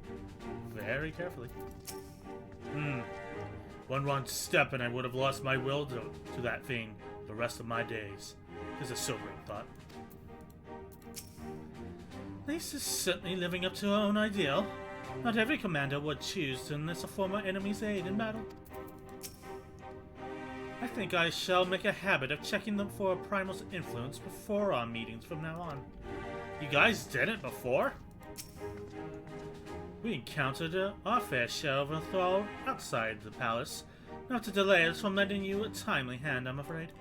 Very carefully. One wrong step and I would have lost my will to that thing the rest of my days. Is a sobering thought. Lise is certainly living up to her own ideal. Not every commander would choose to enlist a former enemy's aid in battle. I think I shall make a habit of checking them for a primal's influence before our meetings from now on. You guys did it before? We encountered our fair share of a thrall outside the palace. Not to delay us from lending you a timely hand, I'm afraid.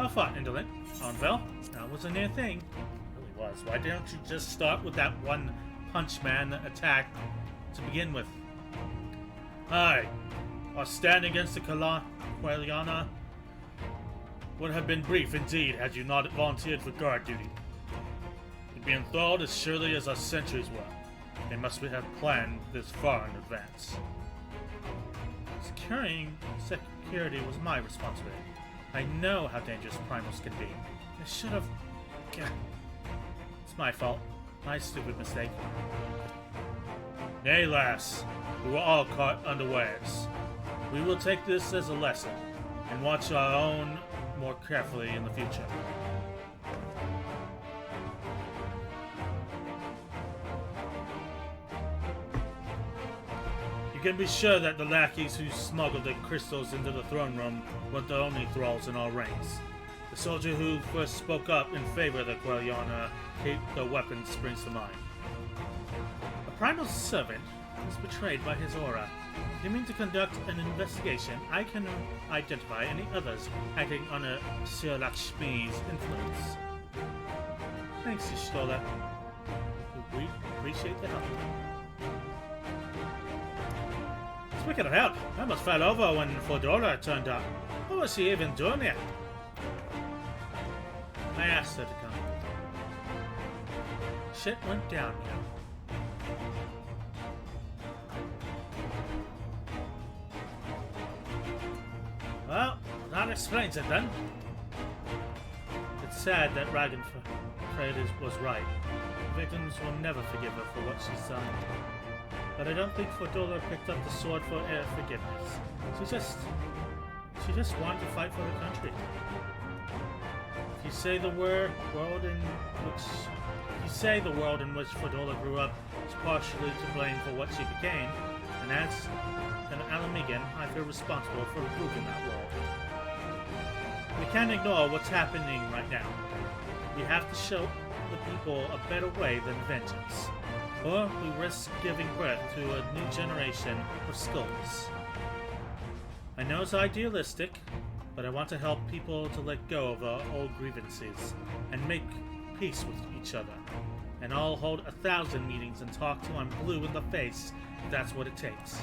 Well fought, Indolent. Anvil, that was a near thing. It really was. Why didn't you just start with that one punch man attack to begin with? Aye. Our stand against the Qualiana would have been brief indeed had you not volunteered for guard duty. You'd be enthralled as surely as our sentries were. They must have planned this far in advance. Securing security was my responsibility. I know how dangerous primals can be. I should have... It's my fault. My stupid mistake. Nay, lass. We were all caught unawares. We will take this as a lesson, and watch our own more carefully in the future. You can be sure that the lackeys who smuggled the crystals into the throne room weren't the only thralls in our ranks. The soldier who first spoke up in favor of the Qualiana kept the weapons springs to mind. A primal servant was betrayed by his aura. If you mean to conduct an investigation, I can identify any others acting under Sir Lakshmi's influence. Thanks, Y'shtola. We appreciate the help. Speaking of help, I almost fell over when Fedora turned up. What was she even doing here? I asked her to come. Shit went down here. Well, that explains it then. It's sad that Ragnfred was right. Victims will never forgive her for what she's done. But I don't think Fedora picked up the sword for forgiveness. She just wanted to fight for her country. If you say the world in which Fedora grew up is partially to blame for what she became, and as an Alamigan, I feel responsible for improving that world. We can't ignore what's happening right now. We have to show the people a better way than vengeance, or we risk giving birth to a new generation of skulls. I know it's idealistic, but I want to help people to let go of our old grievances and make peace with each other. And I'll hold 1,000 meetings and talk till I'm blue in the face, if that's what it takes.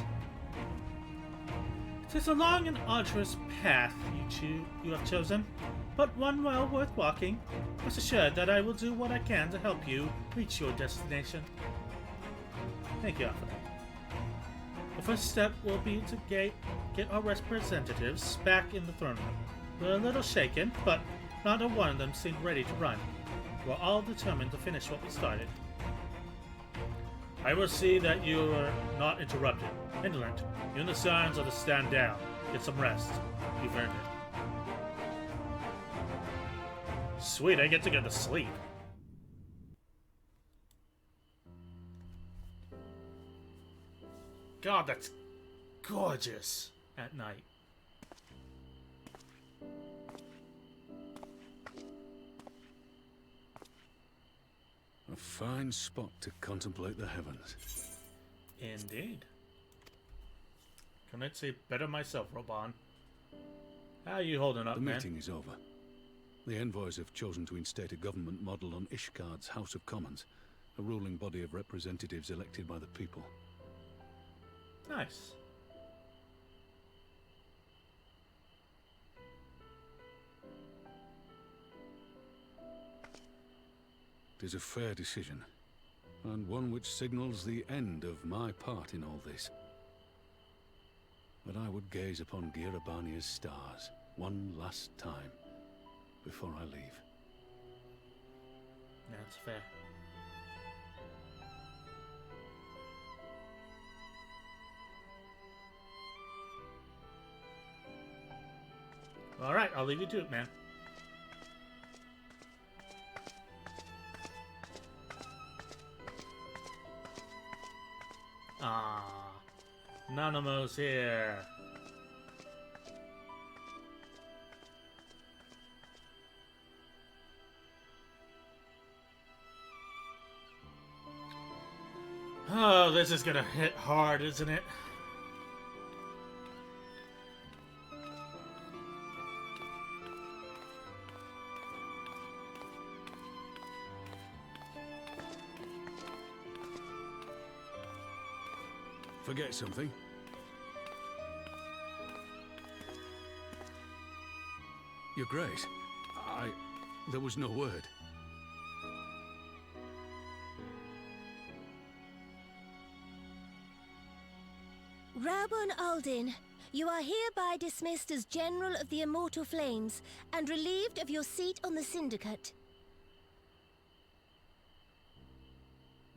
It is a long and arduous path you have chosen, but one well worth walking. Rest assured that I will do what I can to help you reach your destination. Thank you, Alpha. The first step will be to get our representatives back in the throne room. We're a little shaken, but not a one of them seemed ready to run. We're all determined to finish what we started. I will see that you are not interrupted. Indolent, you and the Scions are to stand down. Get some rest. You've earned it. Sweet, I get to go to sleep. God, that's gorgeous at night. A fine spot to contemplate the heavens. Indeed. Couldn't say better myself, Roban. How are you holding up, The man? meeting is over. The envoys have chosen to instate a government model on Ishgard's House of Commons, a ruling body of representatives elected by the people. Nice. It is a fair decision, and one which signals the end of my part in all this. But I would gaze upon Girabania's stars one last time before I leave. That's fair. Alright, I'll leave you to it, man. Ah, Nanamo's here. Oh, this is gonna hit hard, isn't it? Forget something? Your Grace, there was no word. Raubon Aldin, you are hereby dismissed as General of the Immortal Flames and relieved of your seat on the Syndicate.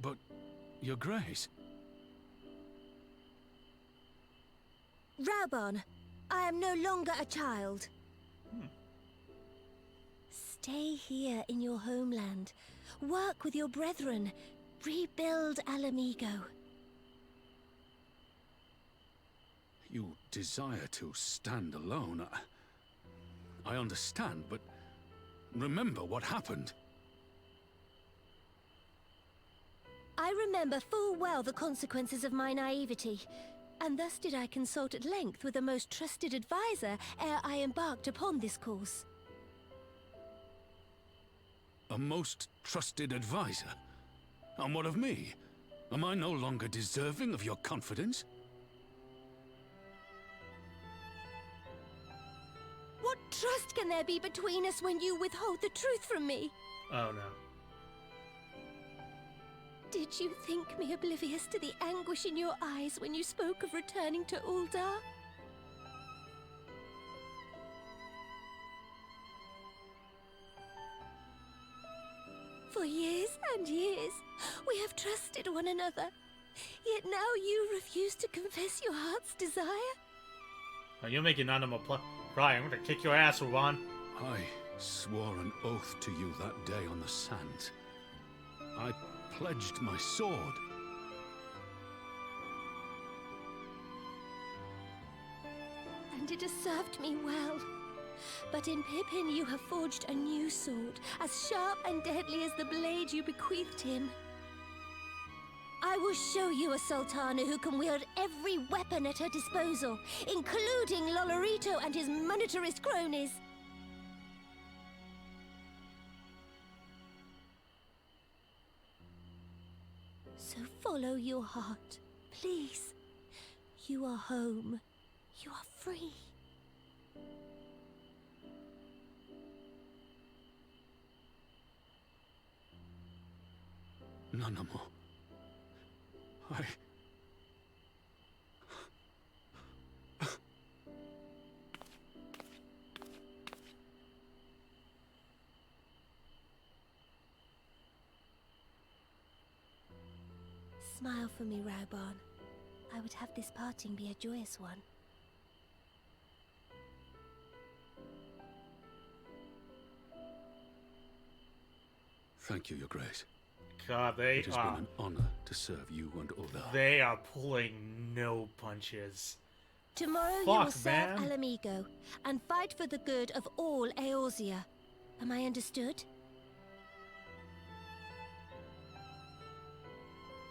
But, Your Grace... Raubon, I am no longer a child. Stay here in your homeland. Work with your brethren. Rebuild Ala Mhigo. You desire to stand alone. I understand, but remember what happened. I remember full well the consequences of my naivety, and thus did I consult at length with a most trusted advisor ere I embarked upon this course. A most trusted advisor? And what of me? Am I no longer deserving of your confidence? What trust can there be between us when you withhold the truth from me? Oh no. Did you think me oblivious to the anguish in your eyes when you spoke of returning to Ul'dah? For years and years, we have trusted one another. Yet now you refuse to confess your heart's desire? Are you making Nanamo cry? I'm gonna kick your ass, Raubon. I swore an oath to you that day on the sands. I pledged my sword. And it has served me well. But in Pippin you have forged a new sword, as sharp and deadly as the blade you bequeathed him. I will show you a Sultana who can wield every weapon at her disposal, including Lolorito and his monetarist cronies. So follow your heart, please. You are home. You are free. Nanamo. Smile for me, Raubon. I would have this parting be a joyous one. Thank you, Your Grace. God, It has been an honor to serve you and Ul'dah. They are pulling no punches. Tomorrow you will serve Ala Mhigo and fight for the good of all Eorzea. Am I understood?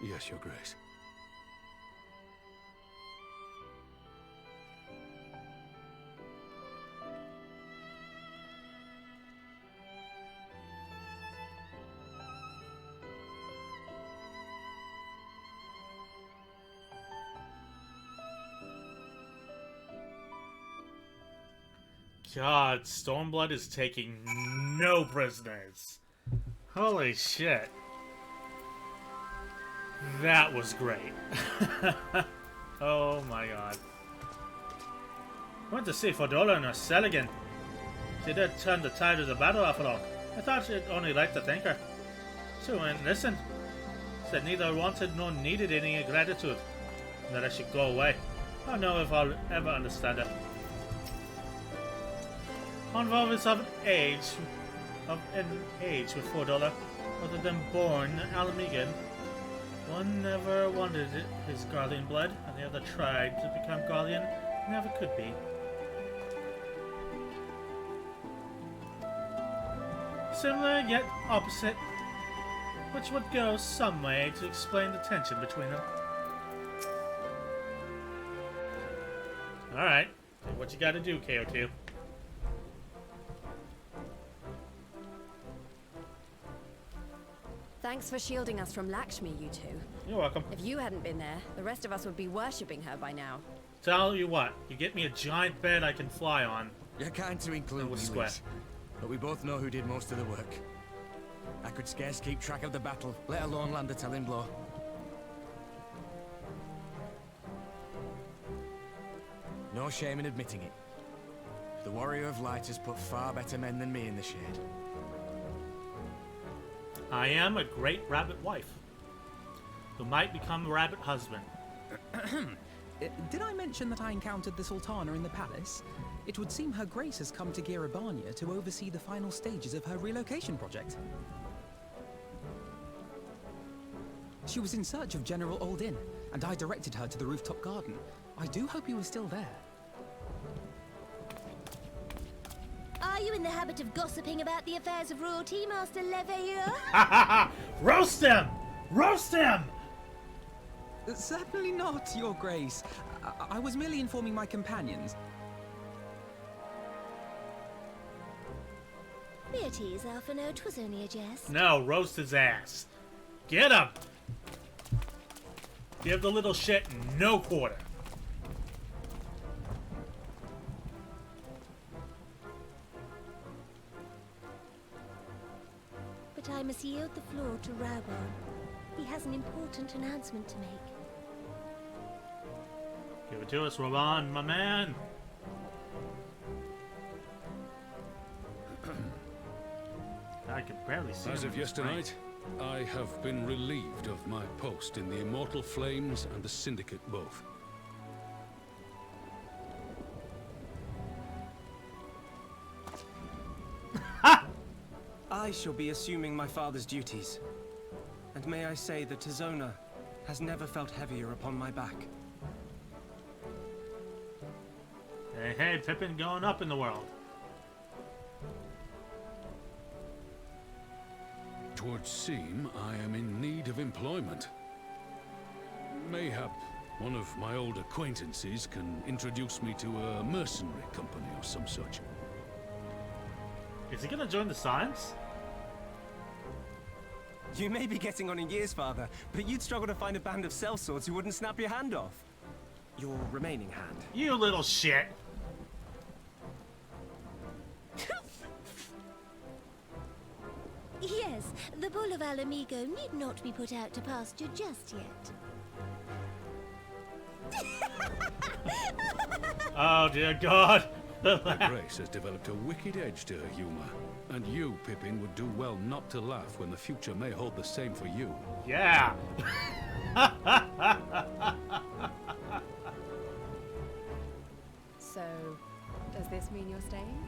Yes, Your Grace. God, Stormblood is taking no prisoners. Holy shit. That was great. Oh my god. I went to see Fordola in her cell again. She did turn the tide of the battle after all. I thought she'd only like to thank her. She went and listened. Said neither wanted nor needed any gratitude. And that I should go away. I don't know if I'll ever understand her. On Volvis of an age with Fordola, other than born Ala Mhigan, one never wanted his Guardian blood, and the other tried to become Guardian, never could be. Similar yet opposite, which would go some way to explain the tension between them. Alright, what you gotta do, KO2? Thanks for shielding us from Lakshmi, you two. You're welcome. If you hadn't been there, the rest of us would be worshipping her by now. Tell you what, you get me a giant bed I can fly on. You're kind to include It was me, square. Lise, but we both know who did most of the work. I could scarce keep track of the battle, let alone land a telling blow. No shame in admitting it. The Warrior of Light has put far better men than me in the shade. I am a great rabbit wife, who might become a rabbit husband. Did I mention that I encountered the Sultana in the palace? It would seem Her Grace has come to Girabania to oversee the final stages of her relocation project. She was in search of General Oldin, and I directed her to the rooftop garden. I do hope he was still there. Are you in the habit of gossiping about the affairs of royalty, Master Leveilleur? Roast him! Roast him! Certainly not, Your Grace. I was merely informing my companions. Be at ease, Alphino. 'Twas only a jest. No, roast his ass. Get him! Give the little shit no quarter. But I must yield the floor to Raubon. He has an important announcement to make. Give it to us, Raban, my man. I can barely see As him of in this yesternight, I have been relieved of my post in the Immortal Flames and the Syndicate both. I shall be assuming my father's duties. And may I say that Tizona has never felt heavier upon my back. Hey, hey, Pippin going up in the world. Twould seem I am in need of employment. Mayhap one of my old acquaintances can introduce me to a mercenary company or some such. Is he gonna join the Science? You may be getting on in years, father, but you'd struggle to find a band of sellswords who wouldn't snap your hand off. Your remaining hand. You little shit. Yes, the bull of Alamigo need not be put out to pasture just yet. Oh dear God. Her Grace has developed a wicked edge to her humor. And you, Pippin, would do well not to laugh when the future may hold the same for you. Yeah. So, does this mean you're staying?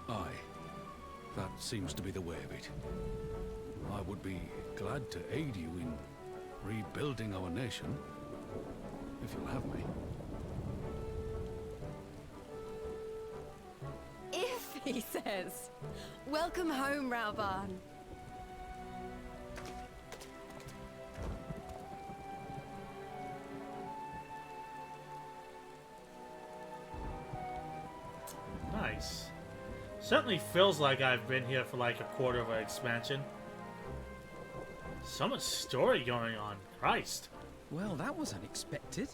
Aye. That seems to be the way of it. I would be glad to aid you in rebuilding our nation, if you'll have me. If, he says. Welcome home, Raubon. Nice. Certainly feels like I've been here for like a quarter of an expansion. So much story going on. Christ. Well, that was unexpected.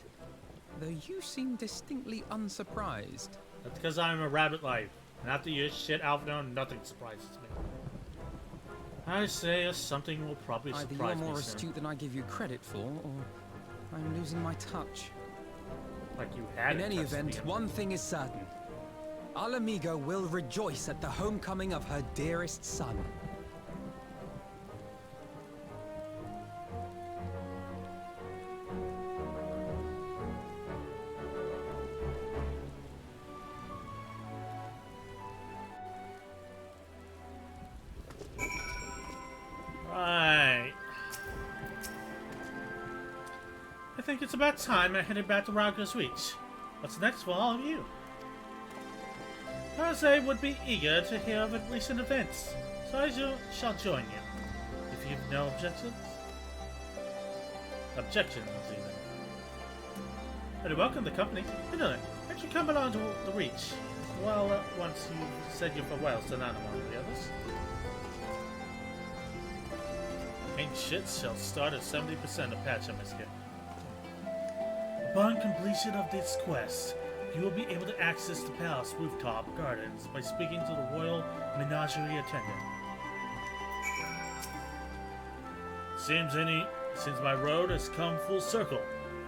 Though you seem distinctly unsurprised. That's because I'm a rabbit life. And after your shit, Alphino, nothing surprises me. I say something will probably Either surprise you're more me soon. astute than I give you credit for, or I'm losing my touch. Like you had In it any touched event, me. one thing is certain. Alamigo will rejoice at the homecoming of her dearest son. Right. I think it's about time I headed back to Ragos Reach. What's next for all of you? As I would be eager to hear of recent events, so I shall join you. If you've no objections. Objections, even. I'd welcome the company. You know, why don't you come along to the Reach? Well, once you've said your farewells to Nanamo and the others. Ain't shit shall start at 70% of patch I misket. Upon completion of this quest, you will be able to access the palace rooftop gardens by speaking to the royal menagerie attendant. Seems my road has come full circle.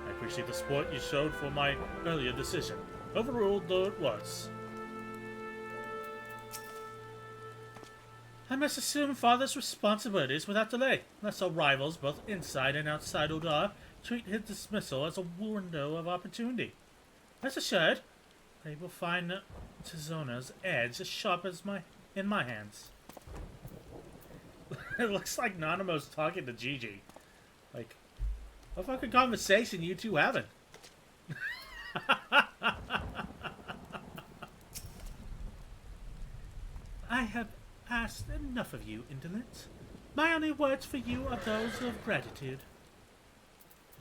I appreciate the support you showed for my earlier decision. Overruled though it was. I must assume Father's responsibilities without delay, unless our rivals, both inside and outside Udar, treat his dismissal as a window of opportunity. Rest assured, they will find Tizona's edge as sharp as in my hands. It looks like Nanamo's talking to Gigi. Like, what fucking conversation you two having? I have asked enough of you, indolent. My only words for you are those of gratitude.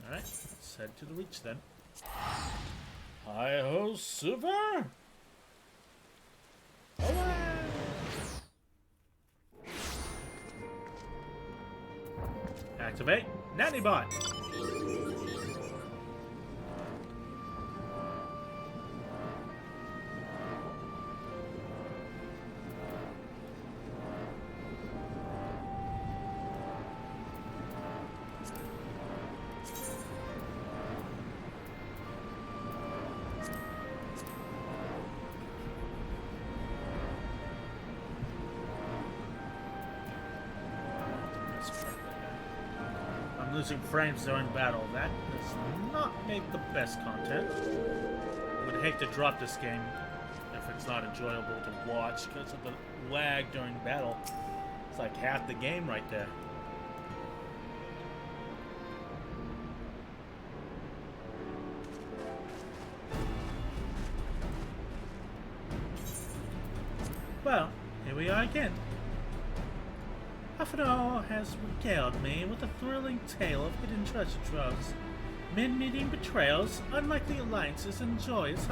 Alright, let's head to the Reach then. Hi-ho, super! Activate Nannybot! Losing frames during battle. That does not make the best content. Would hate to drop this game if it's not enjoyable to watch because of the lag during battle. It's like half the game right there. Well, here we are again. Afano has regaled me with a thrilling tale of hidden treasure troves, men-meeting betrayals, unlikely alliances, and joyous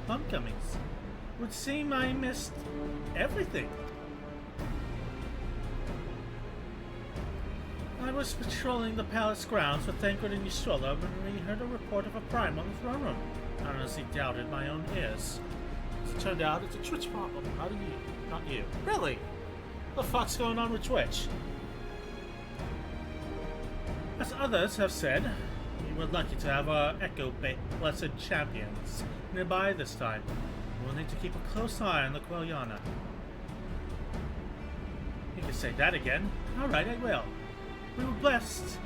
homecomings. Would seem I missed everything. I was patrolling the palace grounds with Thancred and Ystrolla when we heard a report of a prime on the throne room. I honestly doubted my own ears. As it turned out, it's a Twitch problem. How do you? Not you. Really? What the fuck's going on with Twitch? As others have said, we were lucky to have our Echo Blessed champions nearby this time. We'll need to keep a close eye on the Quelliana. You can say that again. Alright, I will. We were blessed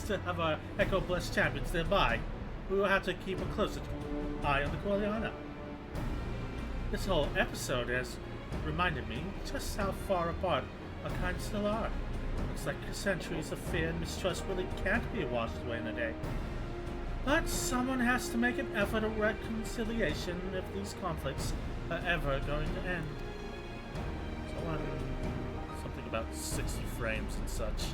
to have our Echo Blessed champions nearby. We will have to keep a closer eye on the Quelliana. This whole episode has reminded me just how far apart our kind still are. Looks like centuries of fear and mistrust really can't be washed away in a day. But someone has to make an effort at reconciliation if these conflicts are ever going to end. So on something about 60 frames and such.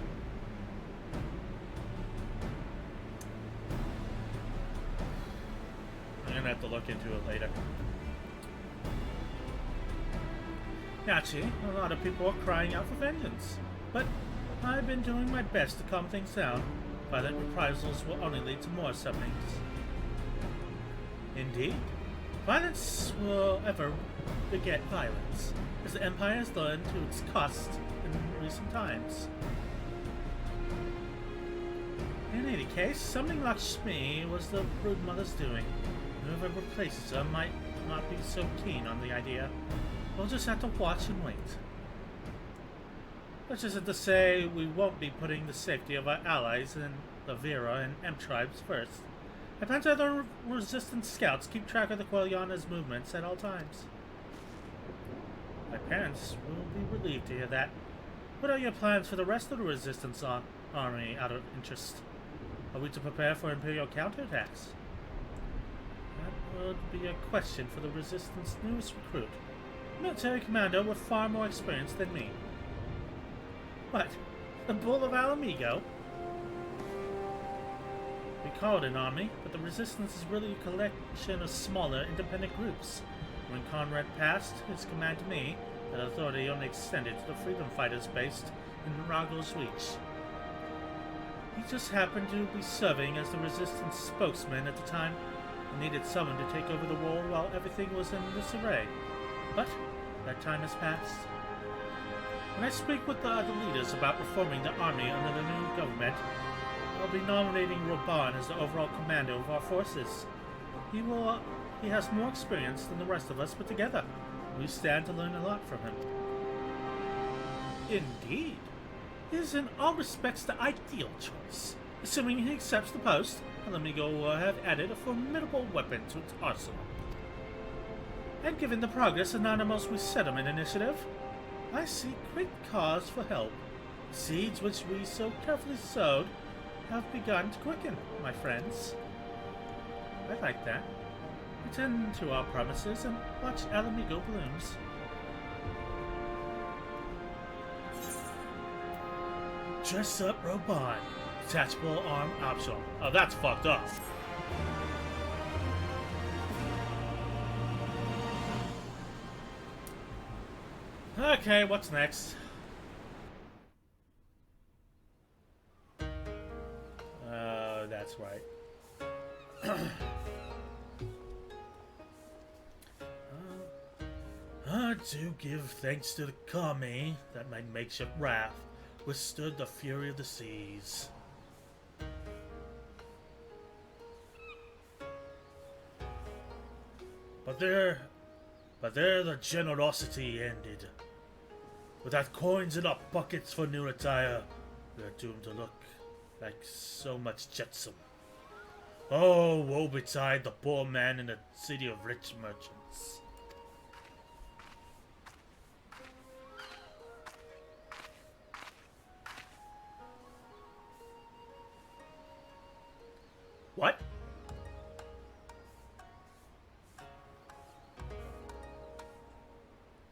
I'm gonna have to look into it later. Naturally, a lot of people are crying out for vengeance, but I've been doing my best to calm things down. Violent reprisals will only lead to more sufferings. Indeed, violence will ever beget violence, as the Empire has learned to its cost in recent times. In any case, something like Shmi was the broodmother's doing. Whoever replaces her might not be so keen on the idea. We'll just have to watch and wait. Which isn't to say we won't be putting the safety of our allies in the Vera and M tribes first. I plan to have the resistance scouts keep track of the Quelliana's movements at all times. My parents will be relieved to hear that. What are your plans for the rest of the resistance army out of interest? Are we to prepare for Imperial counterattacks? That would be a question for the resistance newest recruit. Military commander with far more experience than me. What? The Bull of Alamigo? We call it an army, but the resistance is really a collection of smaller, independent groups. When Conrad passed his command to me, that authority only extended to the freedom fighters based in Rago's Reach. He just happened to be serving as the Resistance spokesman at the time and needed someone to take over the wall while everything was in disarray. But that time has passed. When I speak with the other leaders about reforming the army under the new government, I'll be nominating Roban as the overall commander of our forces. He has more experience than the rest of us put together. We stand to learn a lot from him. Indeed. He is in all respects the ideal choice. Assuming he accepts the post, Alamigo will have added a formidable weapon to its arsenal. And given the progress of Nanamo's resettlement initiative, I see great cause for help. The seeds which we so carefully sowed have begun to quicken, my friends. I like that. We tend to our promises and watch Alamigo blooms. Dress up Roban. Detachable arm optional. Oh, that's fucked up. Okay, what's next? That's right. I do give thanks to the Kami that my makeshift raft withstood the fury of the seas. But there the generosity ended. Without coins in our pockets for new attire, we are doomed to look like so much jetsam. Oh, woe betide the poor man in the city of rich merchants. What?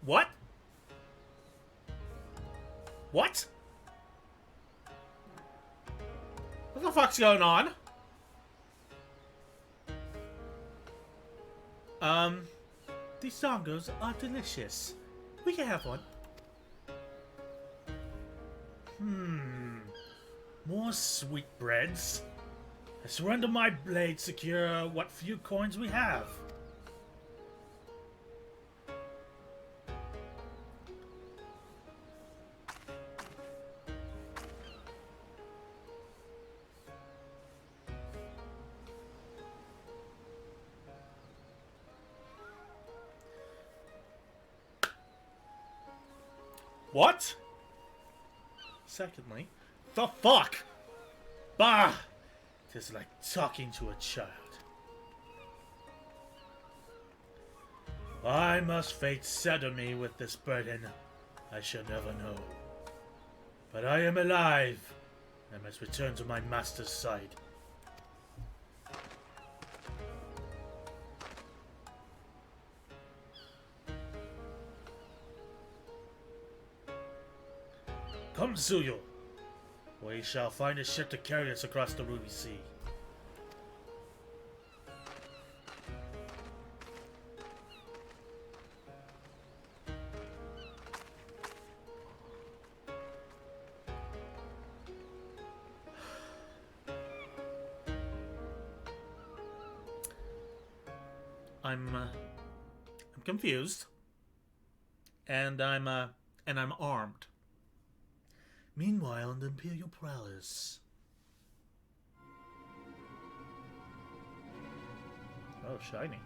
What? What? What the fuck's going on? These dongos are delicious. We can have one. More sweetbreads. I surrender my blade, secure what few coins we have. What? Secondly, the fuck? Bah! It is like talking to a child. Why must fate saddle me with this burden? I shall never know. But I am alive. I must return to my master's side. Come, Zuyo. We shall find a ship to carry us across the Ruby Sea. I'm confused, and I'm armed. Meanwhile, in the Imperial Palace. Oh, shiny.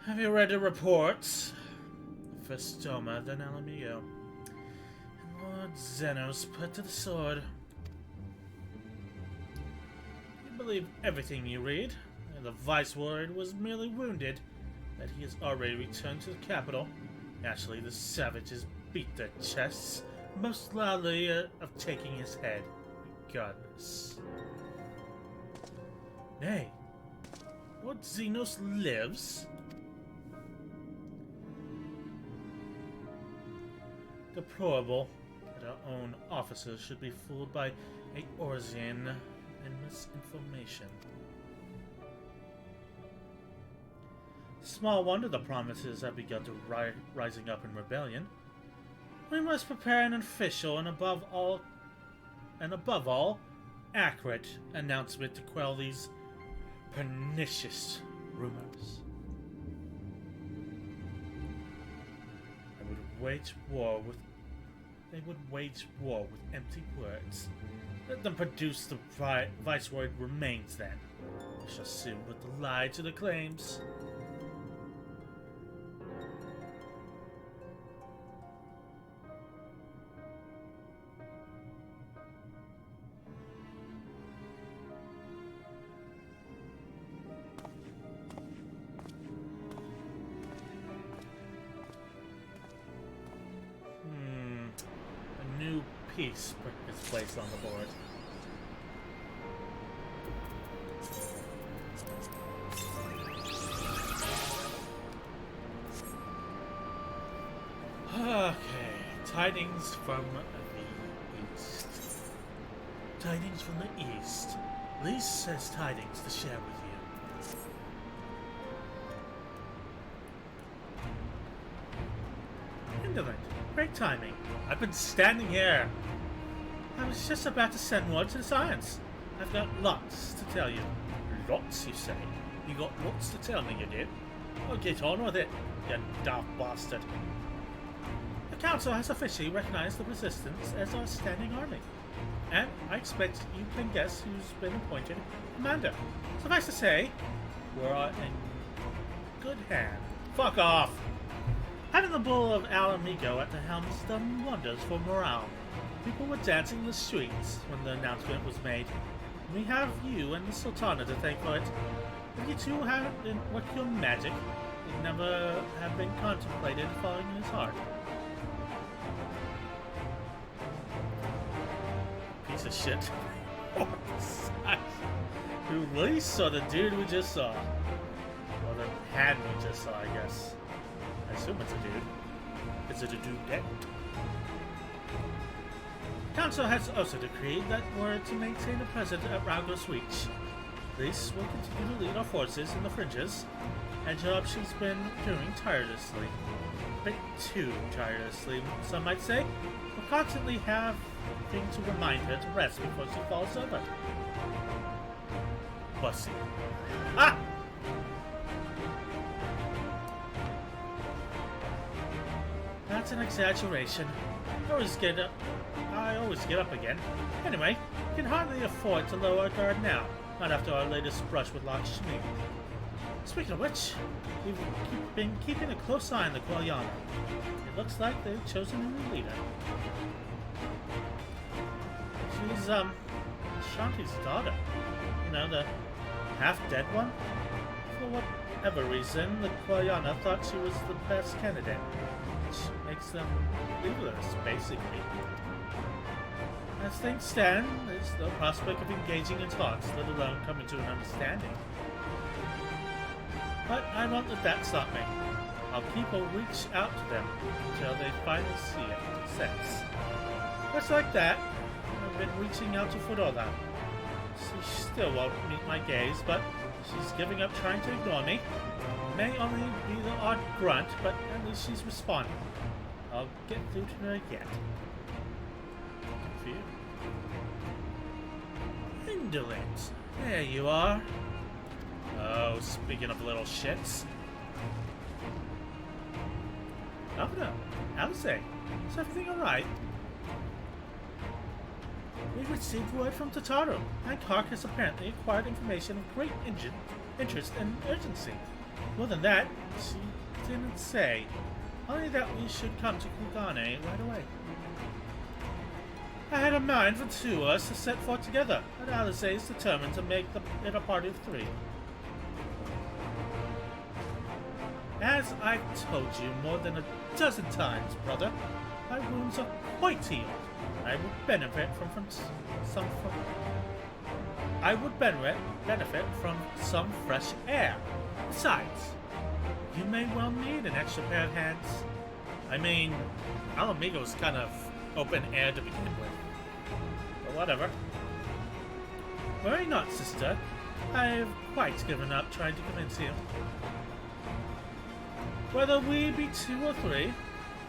Have you read the reports? First Toma, then Alamigo. And Lord Zenos put to the sword. You believe everything you read. And the Viceroy was merely wounded, that he has already returned to the capital. Actually, the savages beat their chests, most loudly of taking his head, regardless. Nay, Lord Zenos lives? Deplorable that our own officers should be fooled by Eorzean and misinformation. Small wonder the promises have begun to rising up in rebellion. We must prepare an official and above all, accurate announcement to quell these pernicious rumors. They would wage war with empty words. Let them produce the viceroy remains then. We shall soon put the lie to the claims. A new piece is placed on the board. Okay, tidings from the east. Tidings from the east. Lise has tidings to share with you. Indolent. Great timing. I've been standing here. I was just about to send word to the Scions. I've got lots to tell you. Lots, you say? You got lots to tell me, you did? Well, get on with it, you daft bastard. The Council has officially recognized the Resistance as our standing army. And I expect you can guess who's been appointed commander. Suffice to say, we're in good hand. Fuck off! Having the Bull of Ala Mhigo at the helm has done wonders for morale. People were dancing in the streets when the announcement was made. We have you and the Sultana to thank for it. If you two hadn't worked your magic, it never have been contemplated following his heart. Piece of shit. Who Lise or the dude we just saw? Or the hand we just saw, I guess. I assume it's a dude. Is it a dude dead? Council has also decreed that we're to maintain the president at Ragos Reach. Lise will continue to lead our forces in the fringes, a job she's been doing tirelessly. A bit too tirelessly, some might say. We'll constantly have things to remind her to rest before she falls over. Bussy. Ah! That's an exaggeration. I always get up again. Anyway, we can hardly afford to lower our guard now, not after our latest brush with Lakshmi. Speaking of which, we've been keeping a close eye on the Kolyana. It looks like they've chosen a new leader. She's, Shanti's daughter. You know, the half-dead one? For whatever reason, the Kolyana thought she was the best candidate. Makes them leaderless, basically. As things stand, there's no prospect of engaging in talks, let alone coming to an understanding. But I won't let that stop me. I'll keep a reach out to them until they finally see it makes sense. Just like that, I've been reaching out to Fedora. She still won't meet my gaze, but she's giving up trying to ignore me. May only be the odd grunt, but at least she's responding. I'll get through to her yet. For you. Indolent. There you are. Oh, speaking of little shits. Governor, Alice, is everything alright? We've received word from Tataru. Hancock has apparently acquired information of great interest and urgency. More than that, she didn't say. Only that we should come to Kugane right away. I had a mind for two of us to set forth together, but Alice is determined to make it a party of three. As I've told you more than a dozen times, brother, my wounds are quite healed. I would benefit from some fresh air. Besides, you may well need an extra pair of hands. I mean, Ala Mhigo's kind of open air to begin with. But whatever. Worry not, sister. I've quite given up trying to convince you. Whether we be two or three,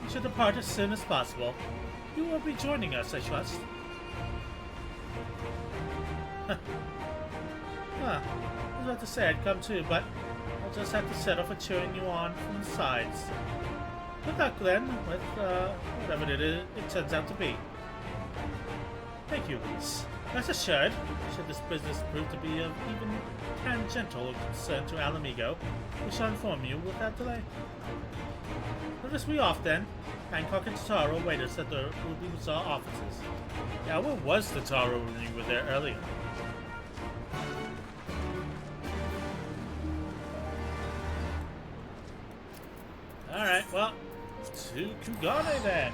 You should depart as soon as possible. You will be joining us, I trust. Huh. I was about to say I'd come too, but I'll just have to settle for cheering you on from the sides. Good luck, then, with whatever it turns out to be. Thank you, Lise. Rest assured, should this business prove to be of even tangential concern to Alamigo, we shall inform you without delay. Let us be off then. Hancock and Taro await us at the Ruby Bazaar offices. Yeah, where was the Taro when you were there earlier? Alright, well, to Kugane then.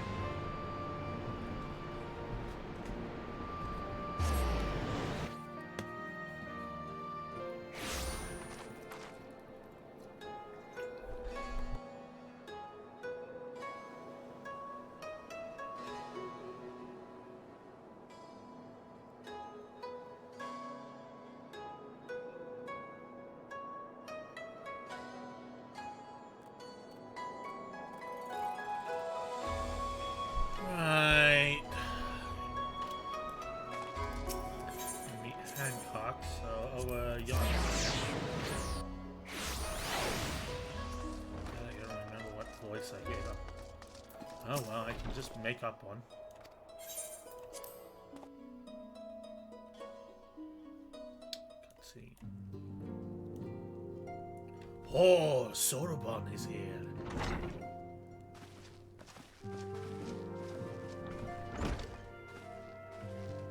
Right. Meet Hancock, so yawn. I gotta remember what voice I gave up. Oh well, I can just make up one. Let's see. Oh, Soroban is here.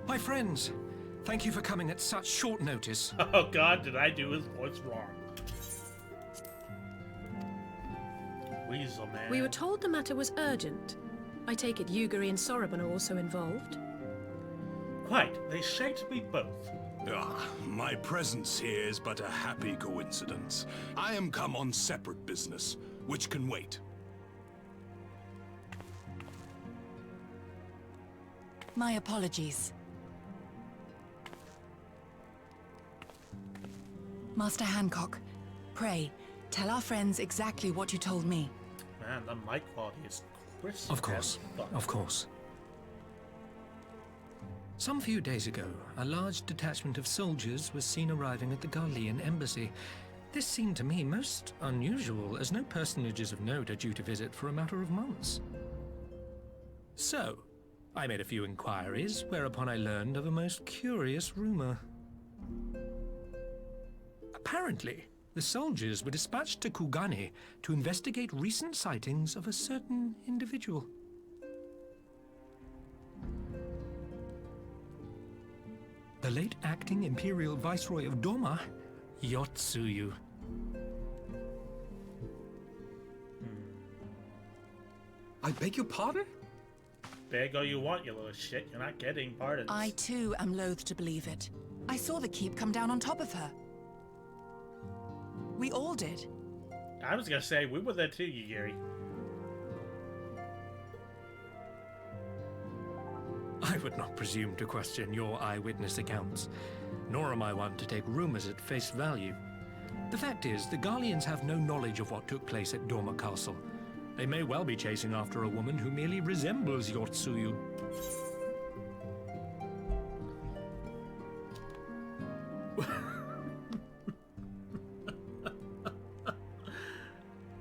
My friends, thank you for coming at such short notice. Oh god, did I do his voice wrong? Weasel man. We were told the matter was urgent. I take it Yugiri and Soroban are also involved? Quite. They shaped me both. Ah, my presence here is but a happy coincidence. I am come on separate business, which can wait. My apologies. Master Hancock, pray, tell our friends exactly what you told me. Man, the mic quality is crisp. Of course, of course. Some few days ago, a large detachment of soldiers was seen arriving at the Garlean embassy. This seemed to me most unusual, as no personages of note are due to visit for a matter of months. So, I made a few inquiries, whereupon I learned of a most curious rumor. Apparently, the soldiers were dispatched to Kugane to investigate recent sightings of a certain individual. The late acting Imperial Viceroy of Doma, Yotsuyu. I beg your pardon? Beg all you want, you little shit. You're not getting pardons. I too am loath to believe it. I saw the keep come down on top of her. We all did. I was gonna say, we were there too, Yugiri. I would not presume to question your eyewitness accounts, nor am I one to take rumors at face value. The fact is, the Garleans have no knowledge of what took place at Doma Castle. They may well be chasing after a woman who merely resembles Yotsuyu.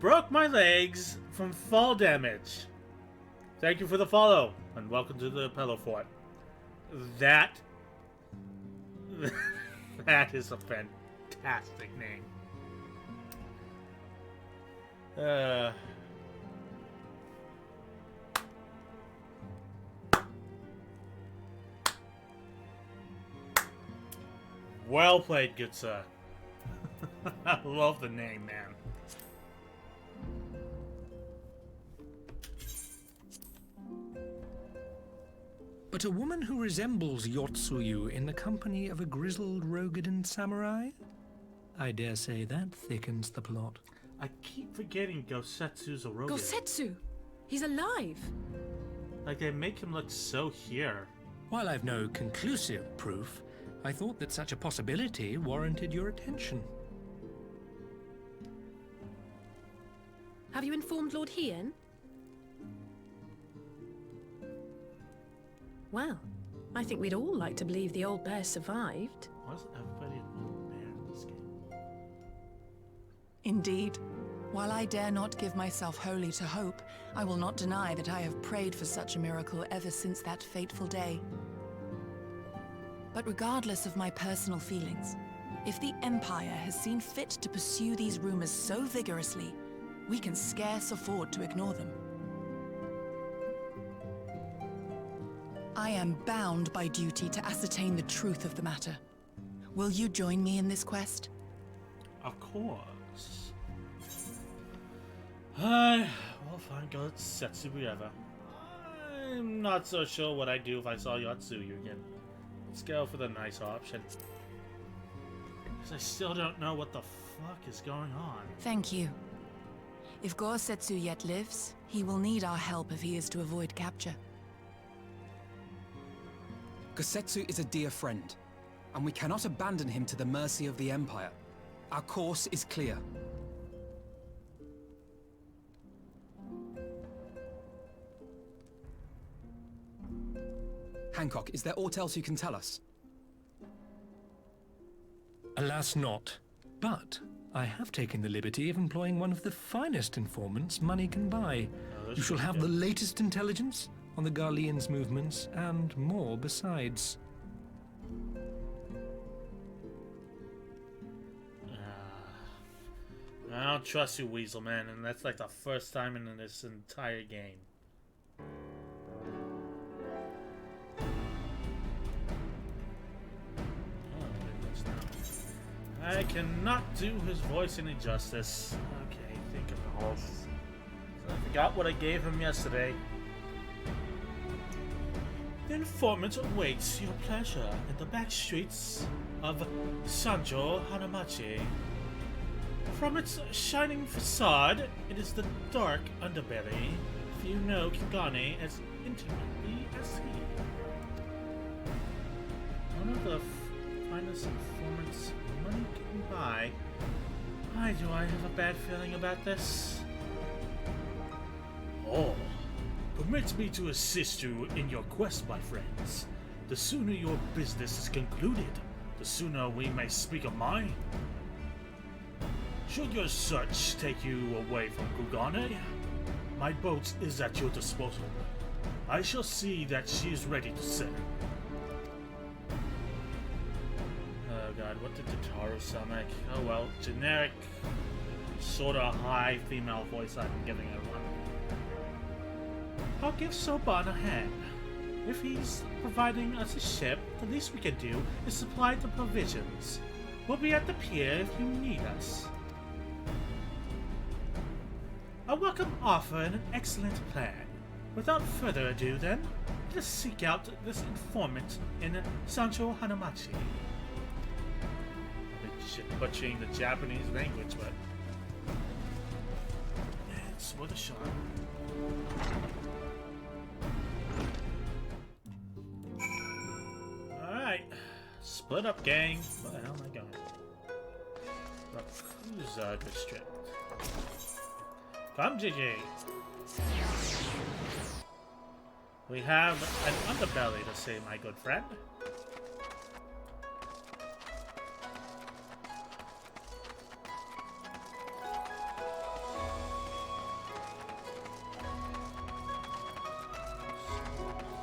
Broke my legs from fall damage. Thank you for the follow, and welcome to the Pillow Fort. That is a fantastic name. Well played, good sir. I love the name, man. But a woman who resembles Yotsuyu in the company of a grizzled Rogadan samurai? I dare say that thickens the plot. I keep forgetting Gosetsu's a Rogan. Gosetsu! He's alive! Like, they make him look so here. While I've no conclusive proof, I thought that such a possibility warranted your attention. Have you informed Lord Hien? Well, I think we'd all like to believe the old bear survived. Wasn't everybody an old bear in this game? Indeed. While I dare not give myself wholly to hope, I will not deny that I have prayed for such a miracle ever since that fateful day. But regardless of my personal feelings, if the Empire has seen fit to pursue these rumors so vigorously, we can scarce afford to ignore them. I am bound by duty to ascertain the truth of the matter. Will you join me in this quest? Of course. Well, fine, go Setsubi ever. I'm not so sure what I'd do if I saw Yotsuyu again. Let's go for the nice option. Because I still don't know what the fuck is going on. Thank you. If Gorsetsu yet lives, he will need our help if he is to avoid capture. Gosetsu is a dear friend, and we cannot abandon him to the mercy of the Empire. Our course is clear. Hancock, is there aught else you can tell us? Alas not. But I have taken the liberty of employing one of the finest informants money can buy. You shall have the latest intelligence on the Garlean's movements, and more besides. I don't trust you, Weasel Man, and that's like the first time in this entire game. I cannot do his voice any justice. Okay, think of the horse. So I forgot what I gave him yesterday. The informant awaits your pleasure in the back streets of Sanjo Hanamachi. From its shining facade, it is the dark underbelly. Few know Kigane as intimately as he. One of the finest informants money can buy. Why do I have a bad feeling about this? Oh, permit me to assist you in your quest, my friends. The sooner your business is concluded, the sooner we may speak of mine. Should your search take you away from Kugane, my boat is at your disposal. I shall see that she is ready to sail. Oh god, what did Totaro sound like? Oh well, generic, sorta high female voice I'm giving everyone. I'll give Soban a hand. If he's providing us a ship, the least we can do is supply the provisions. We'll be at the pier if you need us. A welcome offer and an excellent plan. Without further ado then, let us seek out this informant in Sancho Hanamachi. I'm butchering the Japanese language, but it's worth a shot. Alright, split up, gang. Where the hell am I going? Rakuza District. Come, GG. We have an underbelly to see, my good friend.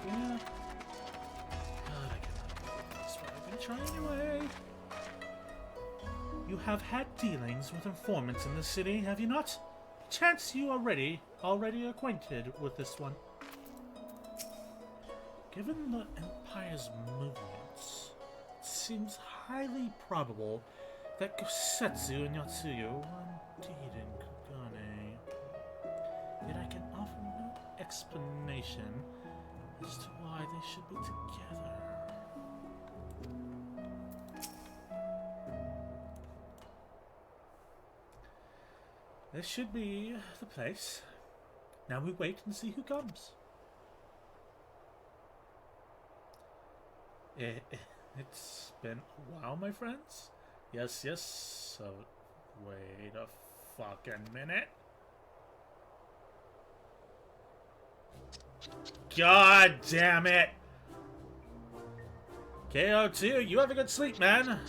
Yeah. God, I cannot. That's what I've been trying anyway. You have had dealings with informants in the city, have you not? Chance you are already acquainted with this one. Given the Empire's movements, it seems highly probable that Gosetsu and Yotsuyu were indeed in Kugane. Yet I can offer no explanation as to why they should be together. This should be the place. Now we wait and see who comes. It's been a while, my friends. Yes, yes. So, wait a fucking minute. God damn it! KO2, you have a good sleep, man.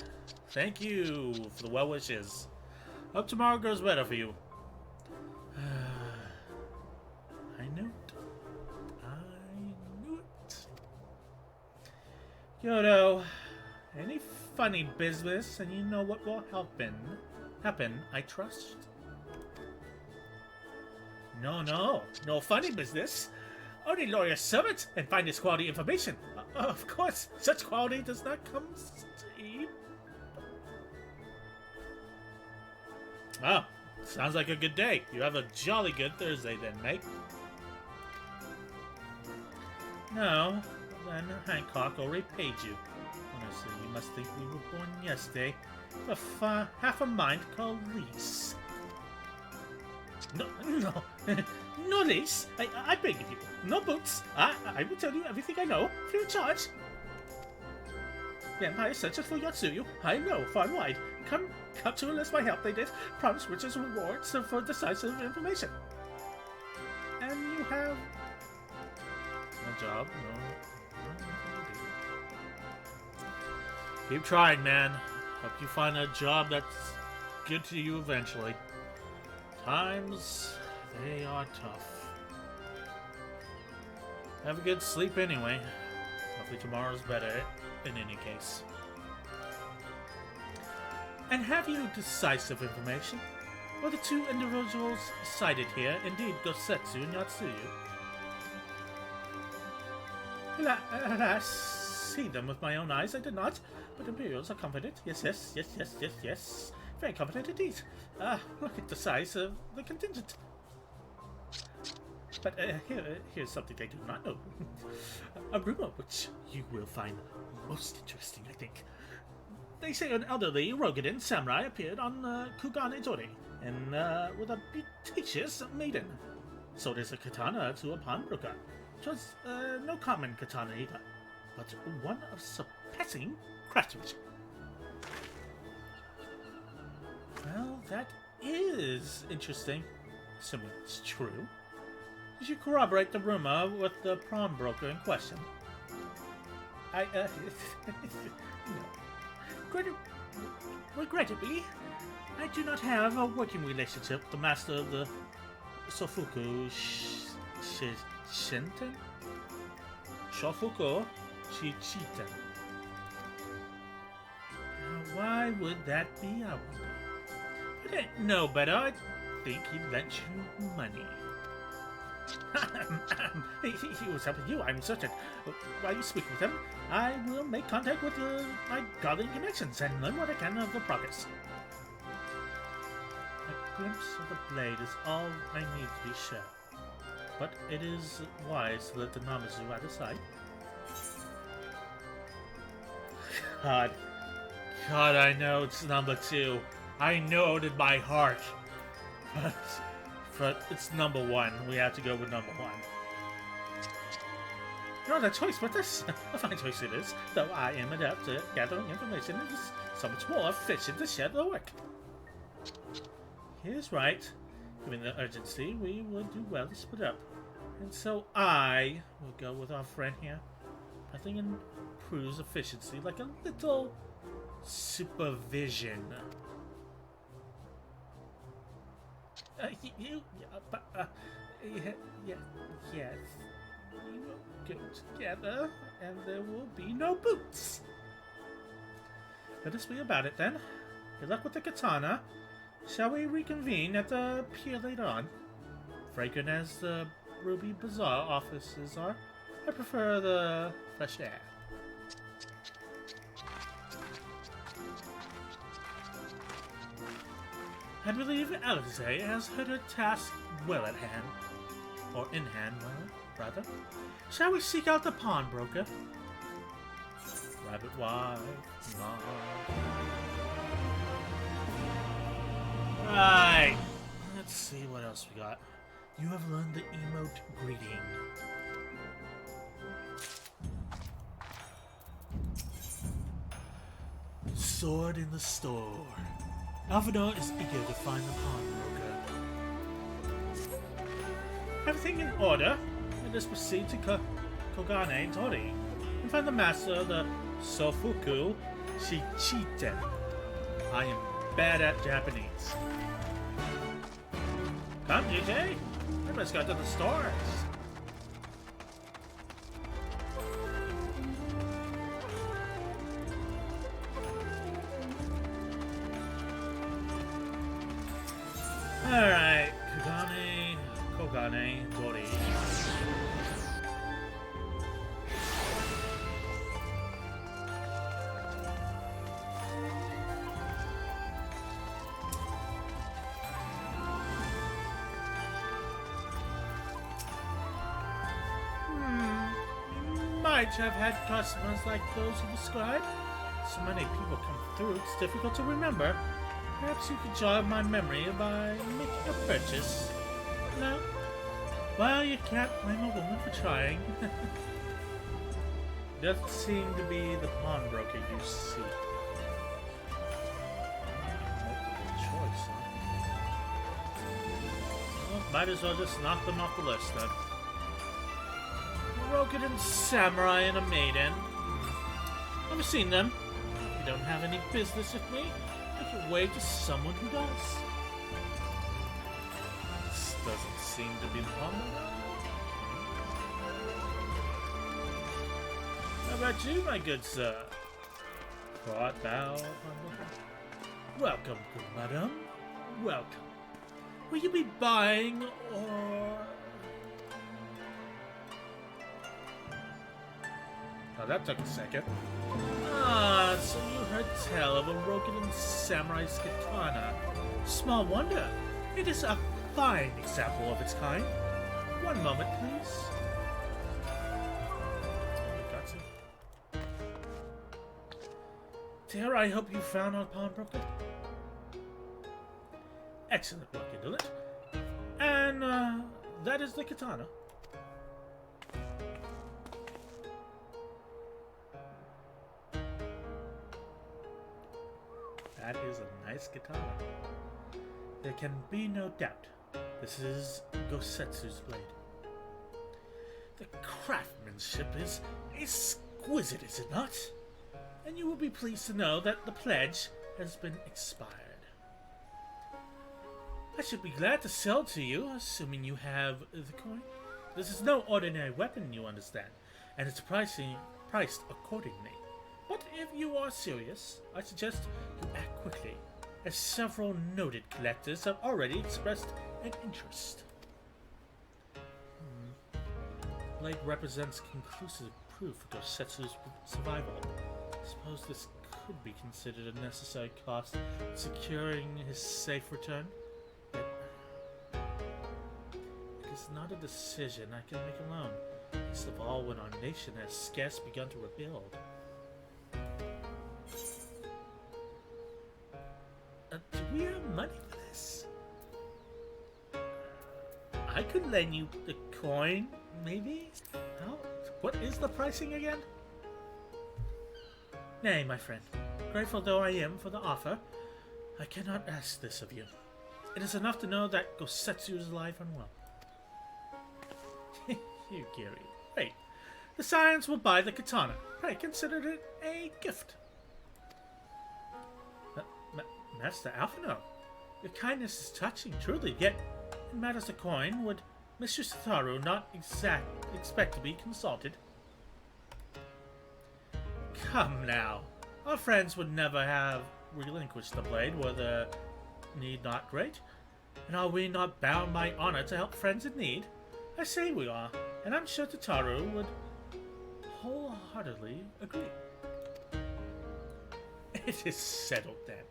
Thank you for the well wishes. Hope tomorrow goes better for you. I knew it. I knew it. Kyoto, any funny business, and you know what will happen, I trust. No funny business. Only lawyer servants and finest quality information. Of course, such quality does not come cheap. Oh, sounds like a good day. You have a jolly good Thursday then, mate. No, then Hancock already paid you. Honestly, you must think we were born yesterday. With half a mind called Lise. No, no Lise. I beg of you. No boots. I will tell you everything I know, free of charge. Vampire searches for Yotsuyu. I know, far and wide. Come to enlist my help, they did. Promise riches and rewards for decisive information. And you have... no job, no. Keep trying, man. Hope you find a job that's good to you eventually. Times, they are tough. Have a good sleep anyway. Hopefully tomorrow's better in any case. And have you decisive information? Were the two individuals cited here indeed Gosetsu and Yotsuyu? Alas, see them with my own eyes I did not, but Imperials are confident. Yes. Very confident indeed. Look at the size of the contingent. But here's something they do not know. A rumor which you will find most interesting, I think. They say an elderly Rogadan samurai appeared on Kugane Tori, and with a beauteous maiden. Sold as a katana to a pawnbroker. It was no common katana either, but one of surpassing craftsmanship. Well, that is interesting. Assuming it's true. You should corroborate the rumor with the pawnbroker in question. Regrettably, I do not have a working relationship with the master of the Sofuku Shinten? Shofuku Shichiten. Why would that be, I wonder? I didn't know better. I think he lent you money. He was helping you, I'm certain. While you speak with him, I will make contact with my Guardian connections and learn what I can of the progress. A glimpse of the blade is all I need to be sure. But it is wise to let the Namazu out of sight. God, I know it's number 2. I know it in my heart. But it's number 1. We have to go with number 1. No other choice but this. A fine choice it is, though I am adept at gathering information. It is so much more efficient to share the work. He is right. Given the urgency, we would do well to split up. And so I will go with our friend here. Nothing improves efficiency like a little supervision. Yes. We will go together, and there will be no boots. Let us be about it then. Good luck with the katana. Shall we reconvene at the pier later on? Fragrant as the Ruby Bazaar offices are, I prefer the fresh air. I believe Alize has her task well at hand. Or in hand, rather. Shall we seek out the pawnbroker? Rabbit wife, Right. Let's see what else we got. You have learned the emote greeting. Sword in the store. Alphinaud is eager to find the pawnbroker. Everything in order. Let us proceed to Kugane Tori and find the master of the Sofuku Shichiten. I am bad at Japanese. Come, GJ. I must go to the stores. Alright, Kogane, Gori. Might have had customers like those you described. So many people come through, it's difficult to remember. Perhaps you could jog my memory by making a purchase. No? Well, you can't blame a woman for trying. Doesn't seem to be the pawnbroker you see. Multiple choice, huh? Well, might as well just knock them off the list then. Rokugan Samurai and a maiden. Never seen them. You don't have any business with me. I can wave to someone who does. This doesn't seem to be the problem. How about you, my good sir? What bow? Welcome, good madam. Welcome. Will you be buying or... Oh, that took a second. Ah, so you heard tell of a Rokugan Samurai's katana. Small wonder. It is a fine example of its kind. One moment, please. Got to. Dear, I hope you found our pawnbroker. Excellent work, Indolent. And, that is the katana. That is a nice katana. There can be no doubt. This is Gosetsu's blade. The craftsmanship is exquisite, is it not? And you will be pleased to know that the pledge has been expired. I should be glad to sell to you, assuming you have the coin. This is no ordinary weapon, you understand, and it's priced accordingly. But if you are serious, I suggest you act quickly, as several noted collectors have already expressed an interest. Blade represents conclusive proof of Gosetsu's survival. I suppose this could be considered a necessary cost in securing his safe return. But it is not a decision I can make alone, least of all when our nation has scarce begun to rebuild. Do we have money for this? I could lend you the coin, maybe? No? What is the pricing again? Nay, my friend. Grateful though I am for the offer, I cannot ask this of you. It is enough to know that Gosetsu is alive and well. You, Giri. Wait. The Scions will buy the katana. I considered it a gift. Master Alphino, your kindness is touching, truly, yet in matters of coin, would Mistress Tharu not expect to be consulted? Come now, our friends would never have relinquished the blade were the need not great, and are we not bound by honor to help friends in need? I say we are, and I'm sure Tataru would wholeheartedly agree. It is settled then.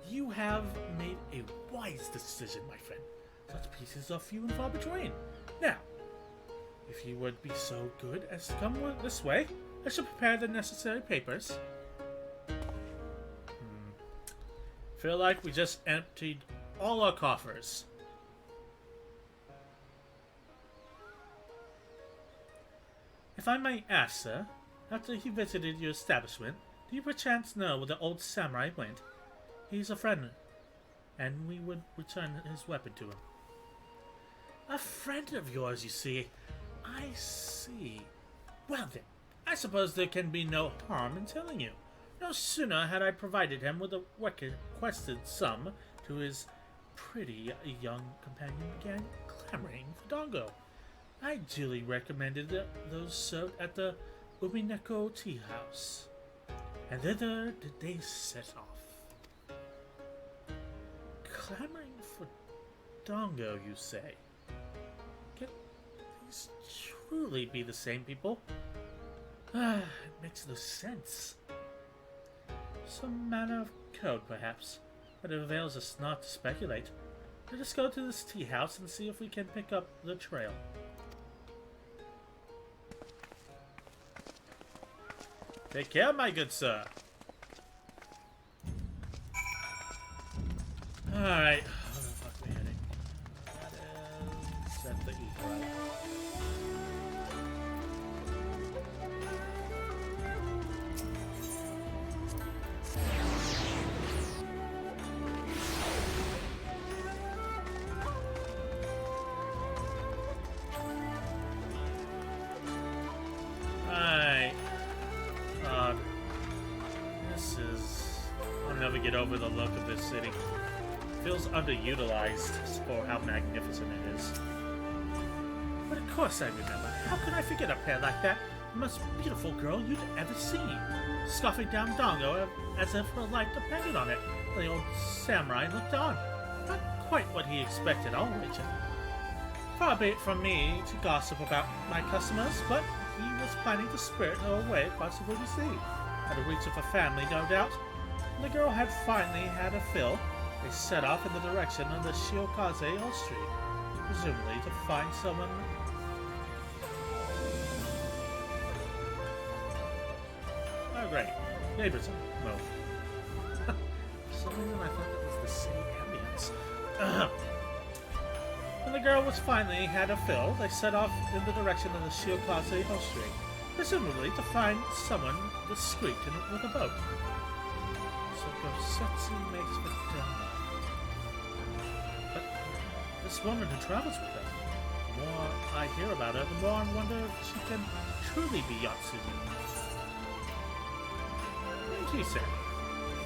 You have made a wise decision, my friend. Such pieces are few and far between. Now, if you would be so good as to come this way, I shall prepare the necessary papers. Feel like we just emptied all our coffers. If I may ask, sir, after he visited your establishment, do you perchance know where the old samurai went? He's a friend, and we would return his weapon to him. A friend of yours, you see. I see. Well then, I suppose there can be no harm in telling you. No sooner had I provided him with a requested sum to his pretty young companion began clamoring for Dongo. I duly recommended those served at the Umineko Tea House, and thither did they set off. Clamoring for Dongo, you say? Can these truly be the same people? It makes no sense. Some manner of code, perhaps, but it avails us not to speculate. Let us go to this tea house and see if we can pick up the trail. Take care, my good sir. Alright, where the fuck are we heading? That is at the east, get over the look of this city. It feels underutilized for how magnificent it is. But of course I remember. How could I forget a pair like that? The most beautiful girl you'd ever seen. Scoffing down Dongo as if her life depended on it. The old samurai looked on. Not quite what he expected, I'll wager. Far be it from me to gossip about my customers, but he was planning to spirit her away across the Ruby Sea. At the reach of her family, no doubt. When the girl had finally had a fill, they set off in the direction of the Shiokaze Hill Street, presumably to find someone. Oh great, neighbors move. For some reason I thought that was the city ambience. When the girl was finally had a fill, they set off in the direction of the Shiokaze Hill Street, presumably to find someone discreet with a boat. Setsu makes for Dongo. But this woman who travels with her, the more I hear about her, the more I wonder if she can truly be Yatsumi. Green tea, sir.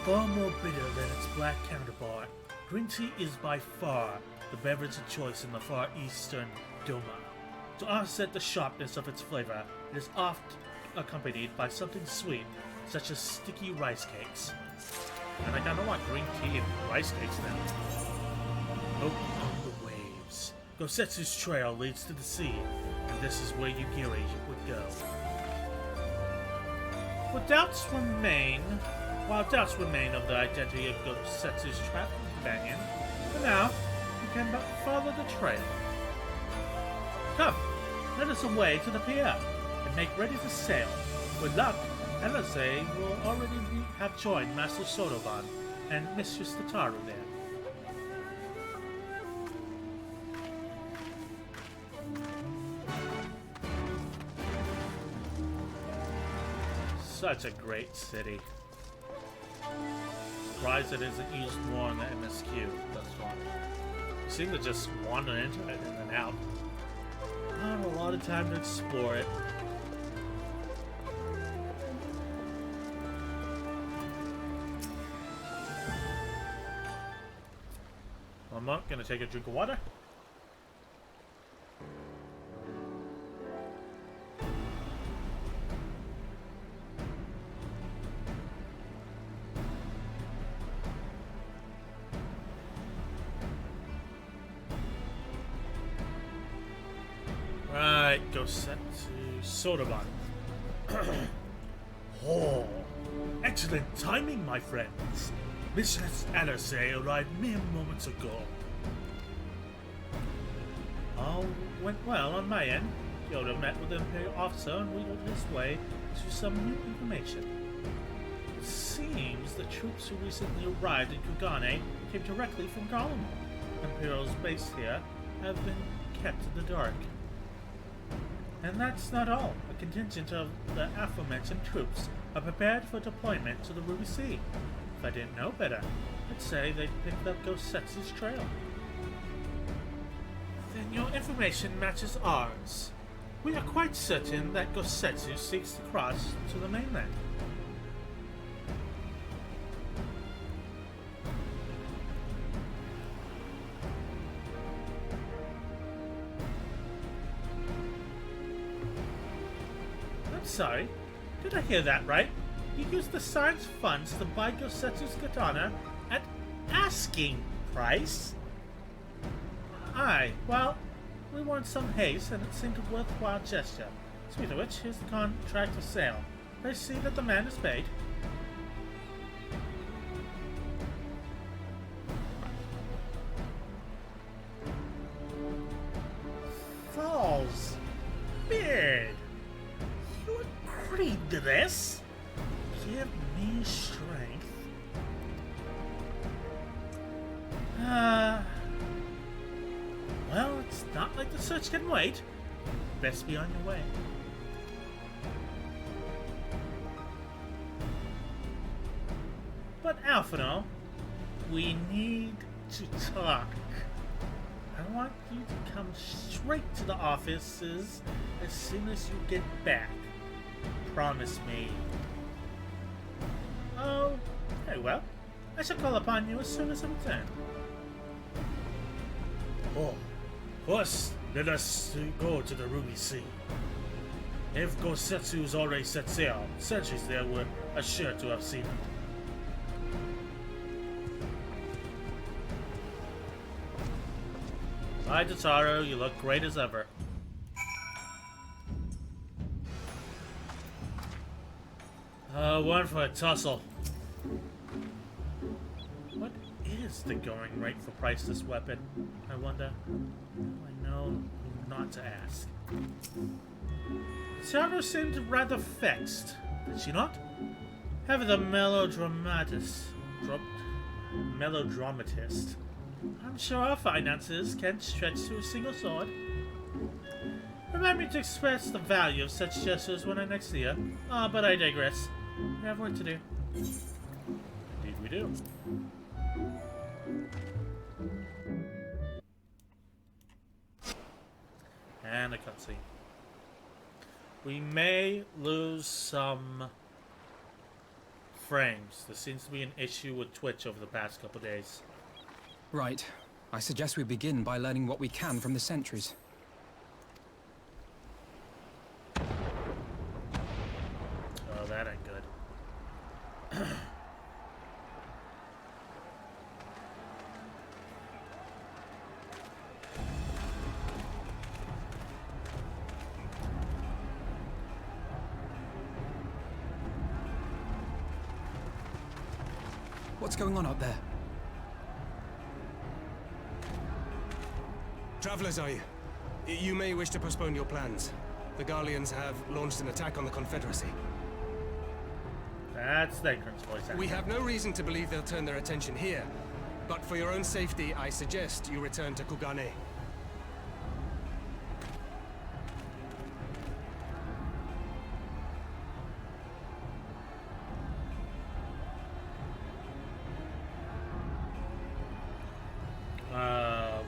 Far more bitter than its black counterpart, green tea is by far the beverage of choice in the far eastern Doma. To offset the sharpness of its flavor, it is oft accompanied by something sweet, such as sticky rice cakes. And I kinda want green tea and rice cakes now. Out on the waves. Gosetsu's trail leads to the sea, and this is where Yugiri would go. While doubts remain of the identity of Gosetsu's travel companion, for now, you can but follow the trail. Come, let us away to the pier, and make ready to sail. With luck, Elise will already have joined Master Sotoban and Mistress Tataru there. Such a great city. Surprised it isn't used more in the MSQ thus far. You seem to just wander into it in and out. Not a lot of time to explore it. I'm not gonna take a drink of water. Right, go set to Sotoban. Oh, excellent timing, my friends. Mistress Alice arrived mere moments ago. All went well on my end. Kyoto met with the Imperial officer and wheeled his way to some new information. It seems the troops who recently arrived in Kugane came directly from Garlemald. Imperial's base here have been kept in the dark. And that's not all. A contingent of the aforementioned troops are prepared for deployment to the Ruby Sea. If I didn't know better, I'd say they'd picked up Gosetsu's trail. Then your information matches ours. We are quite certain that Gosetsu seeks to cross to the mainland. I'm sorry, did I hear that right? You used the science funds to buy Gosetsu's katana at asking price? Aye, well, we want some haste, and it seemed a worthwhile gesture. Speaking of which, here's the contract for sale. I see that the man is paid. Falls. Beard. You agreed to this? Give me strength. Well, it's not like the search can wait. Best be on your way. But Alphinaud, we need to talk. I want you to come straight to the offices as soon as you get back. Promise me. Oh, very well. I shall call upon you as soon as I return. Oh, first, let us go to the Ruby Sea. If Gosetsu's already set sail, sentries there were assured to have seen it. Hi, Totaro, you look great as ever. One for a tussle. What is the going rate for priceless weapon, I wonder? I know not to ask. Totaro seemed rather vexed, did she not? Have the melodramatist. I'm sure our finances can't stretch to a single sword. Remind me to express the value of such gestures when I next see you. Ah, but I digress. We have work to do. Indeed we do. And a cutscene. We may lose some frames. There seems to be an issue with Twitch over the past couple days. Right. I suggest we begin by learning what we can from the sentries. Oh, that ain't good. What's going on out there? Travelers, are you? You may wish to postpone your plans. The Garleans have launched an attack on the Confederacy. That's Thancren's voice acting. We have no reason to believe they'll turn their attention here. But for your own safety, I suggest you return to Kugane.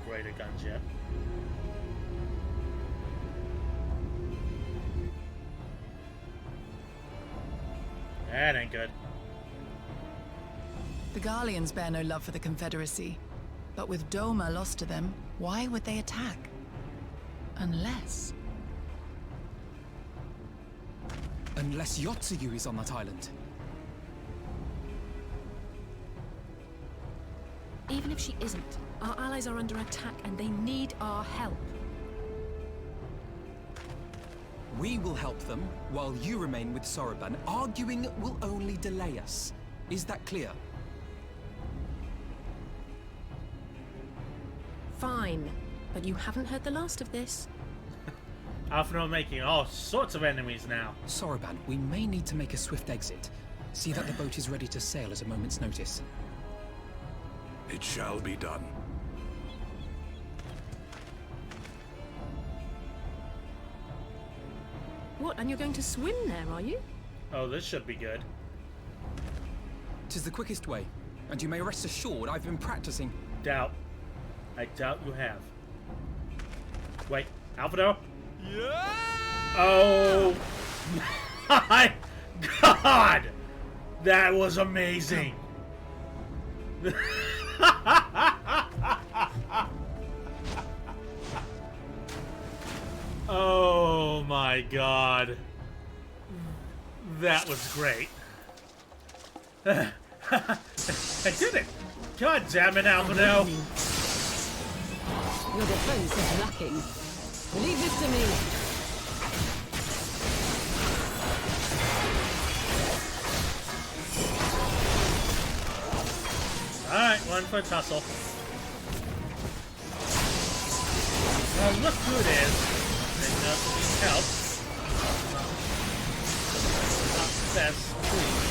Greater gunship. That ain't good. The Garleans bear no love for the Confederacy. But with Doma lost to them, why would they attack? Unless... Unless Yotsuyu is on that island. Even if she isn't, our allies are under attack and they need our help. We will help them, while you remain with Soroban. Arguing will only delay us. Is that clear? Fine, but you haven't heard the last of this. Alphinaud making all sorts of enemies now. Soroban, we may need to make a swift exit. See that the boat is ready to sail at a moment's notice. It shall be done. What, and you're going to swim there, are you? Oh, this should be good. 'Tis the quickest way, and you may rest assured I've been practicing. Doubt. I doubt you have. Wait, Alphinaud? Yeah! Oh my god! That was amazing! Oh my god. That was great. I did it! God damn it, Albino! Your defense is lacking. Leave this to me. Alright, one for tussle. Well, look who it is. They know to need help. Not best, please.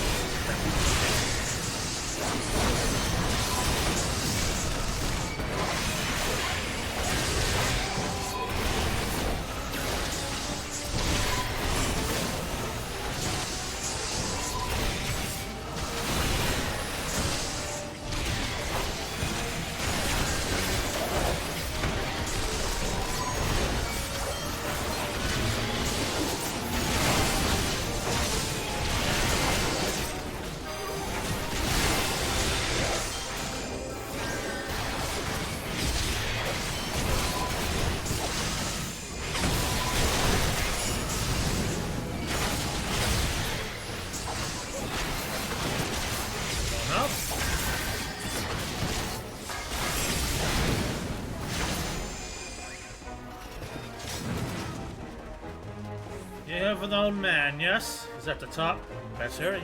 You have an old man, yes? Is that the top? Let's hurry.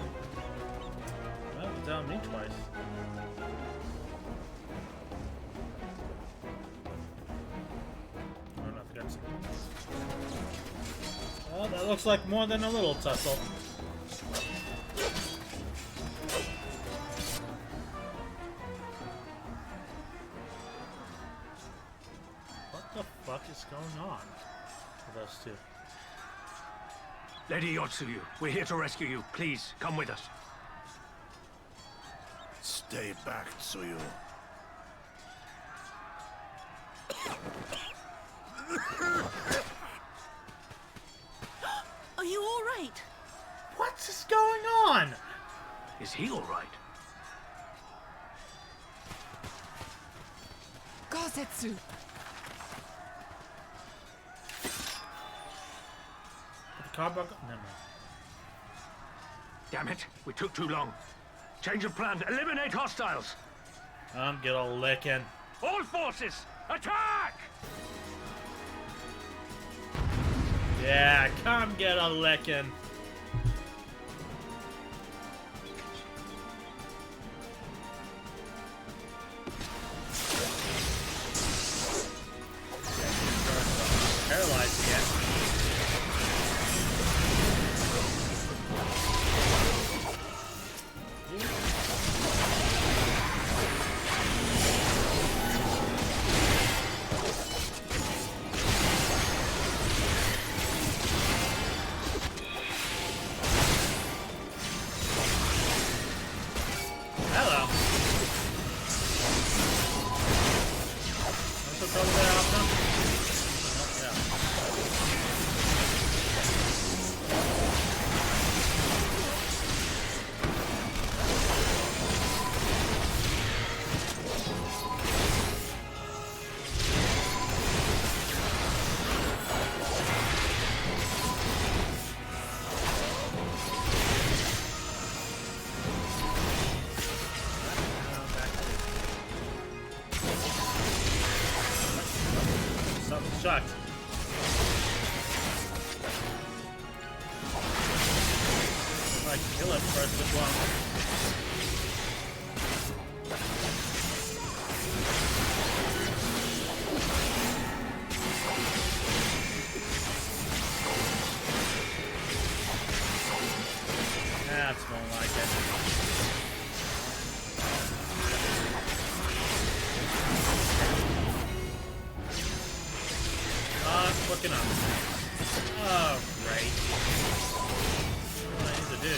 Well, you downed me twice. Oh, nothing else. Well, that looks like more than a little tussle. What the fuck is going on with those two? Lady Yotsuyu, we're here to rescue you. Please, come with us. Stay back, Tsuyu. Are you all right? What is going on? Is he all right? Gosetsu! Cardboard? No, no. Damn it, we took too long. Change of plan. Eliminate hostiles. Get a licking. All forces, attack! Yeah, come get a licking. Paralyzed again. Hello. What's the trouble there, Alpha? Something shocked. I can kill it first as well. That's more like it. Quick enough. Oh, great. What I need to do.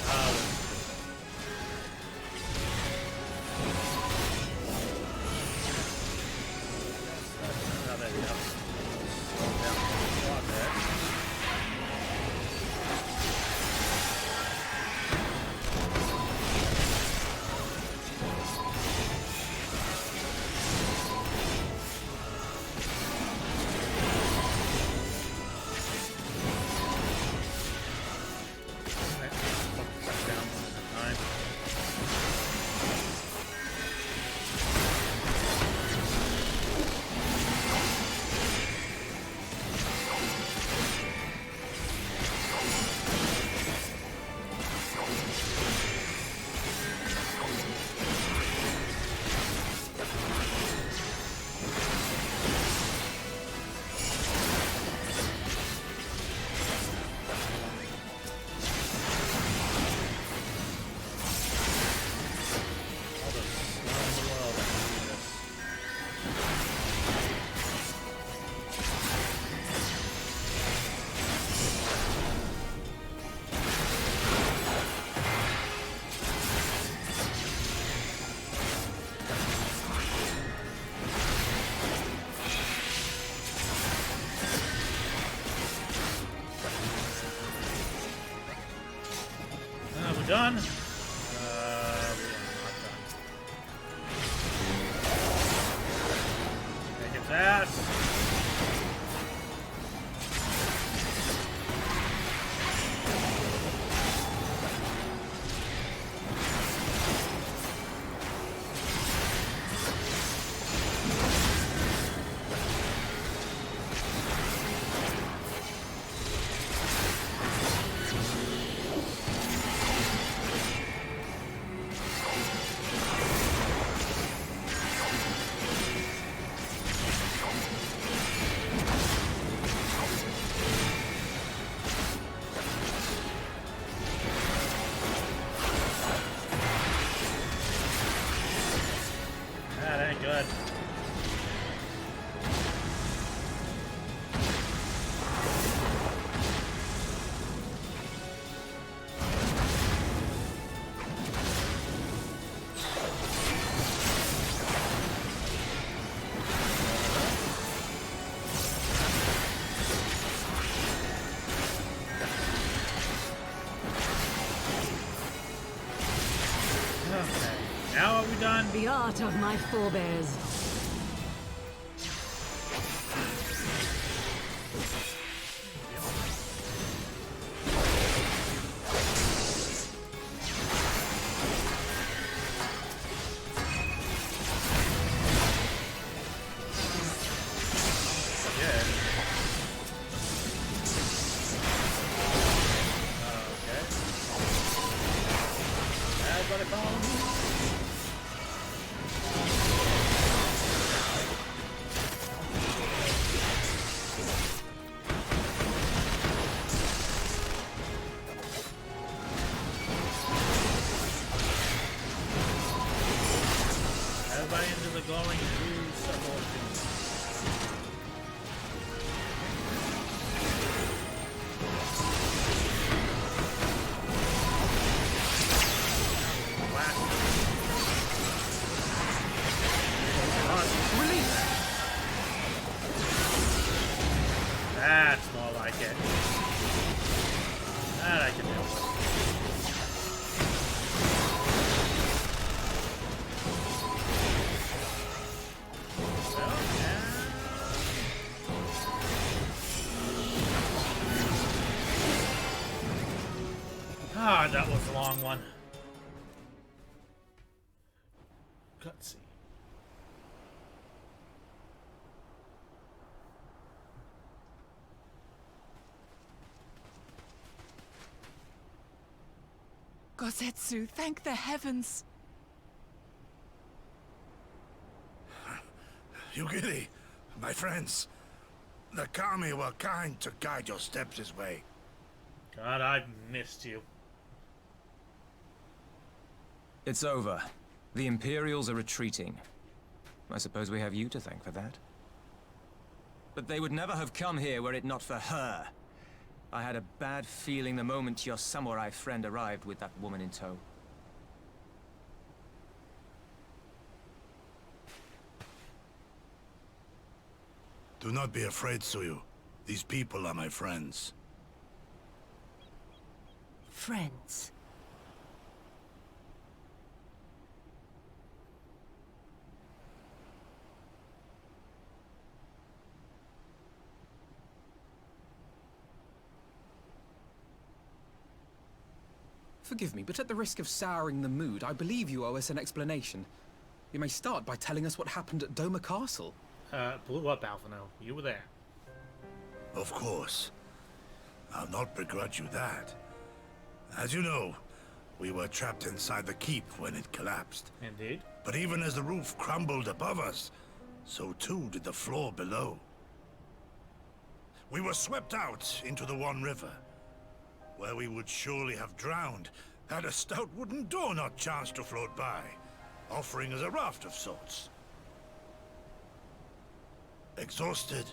Oh. Oh, there we go. Yeah. done? We are not done. Take its ass. That ain't good. Okay, now are we done? The art of my forebears. Everybody into the glowing blue suborder. That's more like it. That I can deal with. Ah, that was a long one. Cutscene. Gosetsu, thank the heavens. Yugiri, my friends, the Kami were kind to guide your steps this way. God, I've missed you. It's over. The Imperials are retreating. I suppose we have you to thank for that. But they would never have come here were it not for her. I had a bad feeling the moment your samurai friend arrived with that woman in tow. Do not be afraid, Suyu. These people are my friends. Friends. Forgive me, but at the risk of souring the mood, I believe you owe us an explanation. You may start by telling us what happened at Doma Castle. Blew up, Alphino. You were there. Of course. I'll not begrudge you that. As you know, we were trapped inside the keep when it collapsed. Indeed. But even as the roof crumbled above us, so too did the floor below. We were swept out into the One River, where we would surely have drowned had a stout wooden door not chanced to float by, offering us a raft of sorts. Exhausted,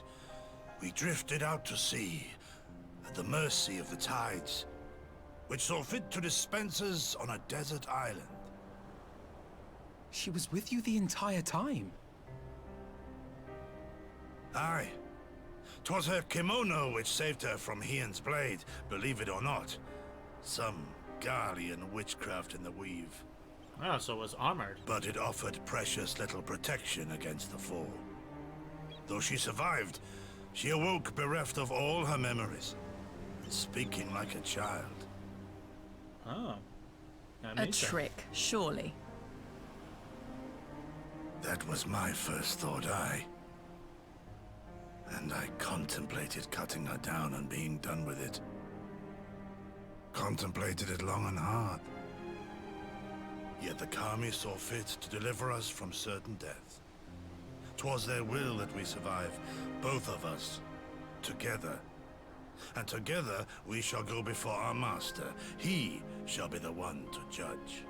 we drifted out to sea, at the mercy of the tides, which saw fit to dispense us on a desert island. She was with you the entire time? Aye. 'Twas her kimono which saved her from Hien's blade, believe it or not. Some Garlean witchcraft in the weave. Oh, so it was armored. But it offered precious little protection against the fall. Though she survived, she awoke bereft of all her memories, and speaking like a child. Oh. A trick, surely. That was my first thought, and I contemplated cutting her down and being done with it. Contemplated it long and hard. Yet the Kami saw fit to deliver us from certain death. 'Twas their will that we survive, both of us, together. And together we shall go before our master. He shall be the one to judge.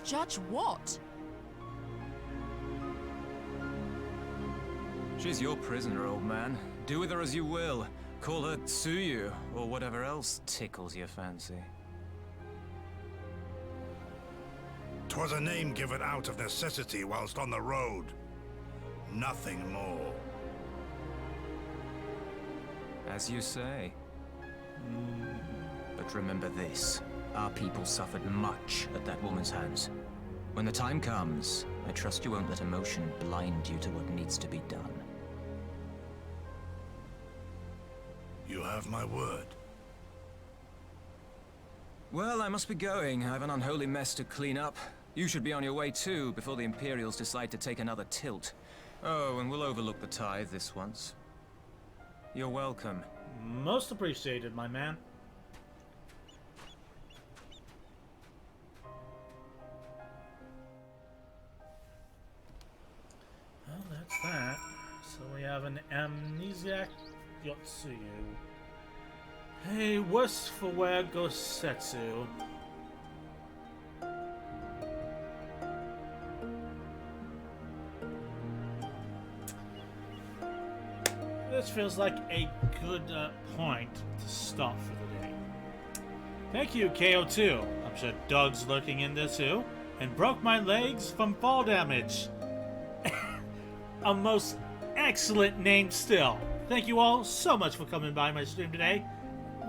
Judge what? She's your prisoner, old man. Do with her as you will. Call her Tsuyu, or whatever else tickles your fancy. 'Twas a name given out of necessity whilst on the road. Nothing more. As you say. But remember this. Our people suffered much at that woman's hands. When the time comes, I trust you won't let emotion blind you to what needs to be done. You have my word. Well, I must be going. I have an unholy mess to clean up. You should be on your way too, before the Imperials decide to take another tilt. Oh, and we'll overlook the tithe this once. You're welcome. Most appreciated, my man. Well, that's that. So we have an amnesiac Yotsuyu. Hey, worse for wear Gosetsu. This feels like a good point to stop for the day. Thank you, KO2. I'm sure Doug's lurking in there too. And broke my legs from fall damage. A most excellent name still. Thank you all so much for coming by my stream today.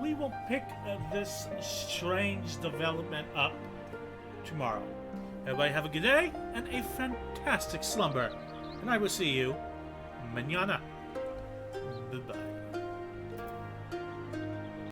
We will pick this strange development up tomorrow. Everybody have a good day and a fantastic slumber. And I will see you mañana. Bye-bye.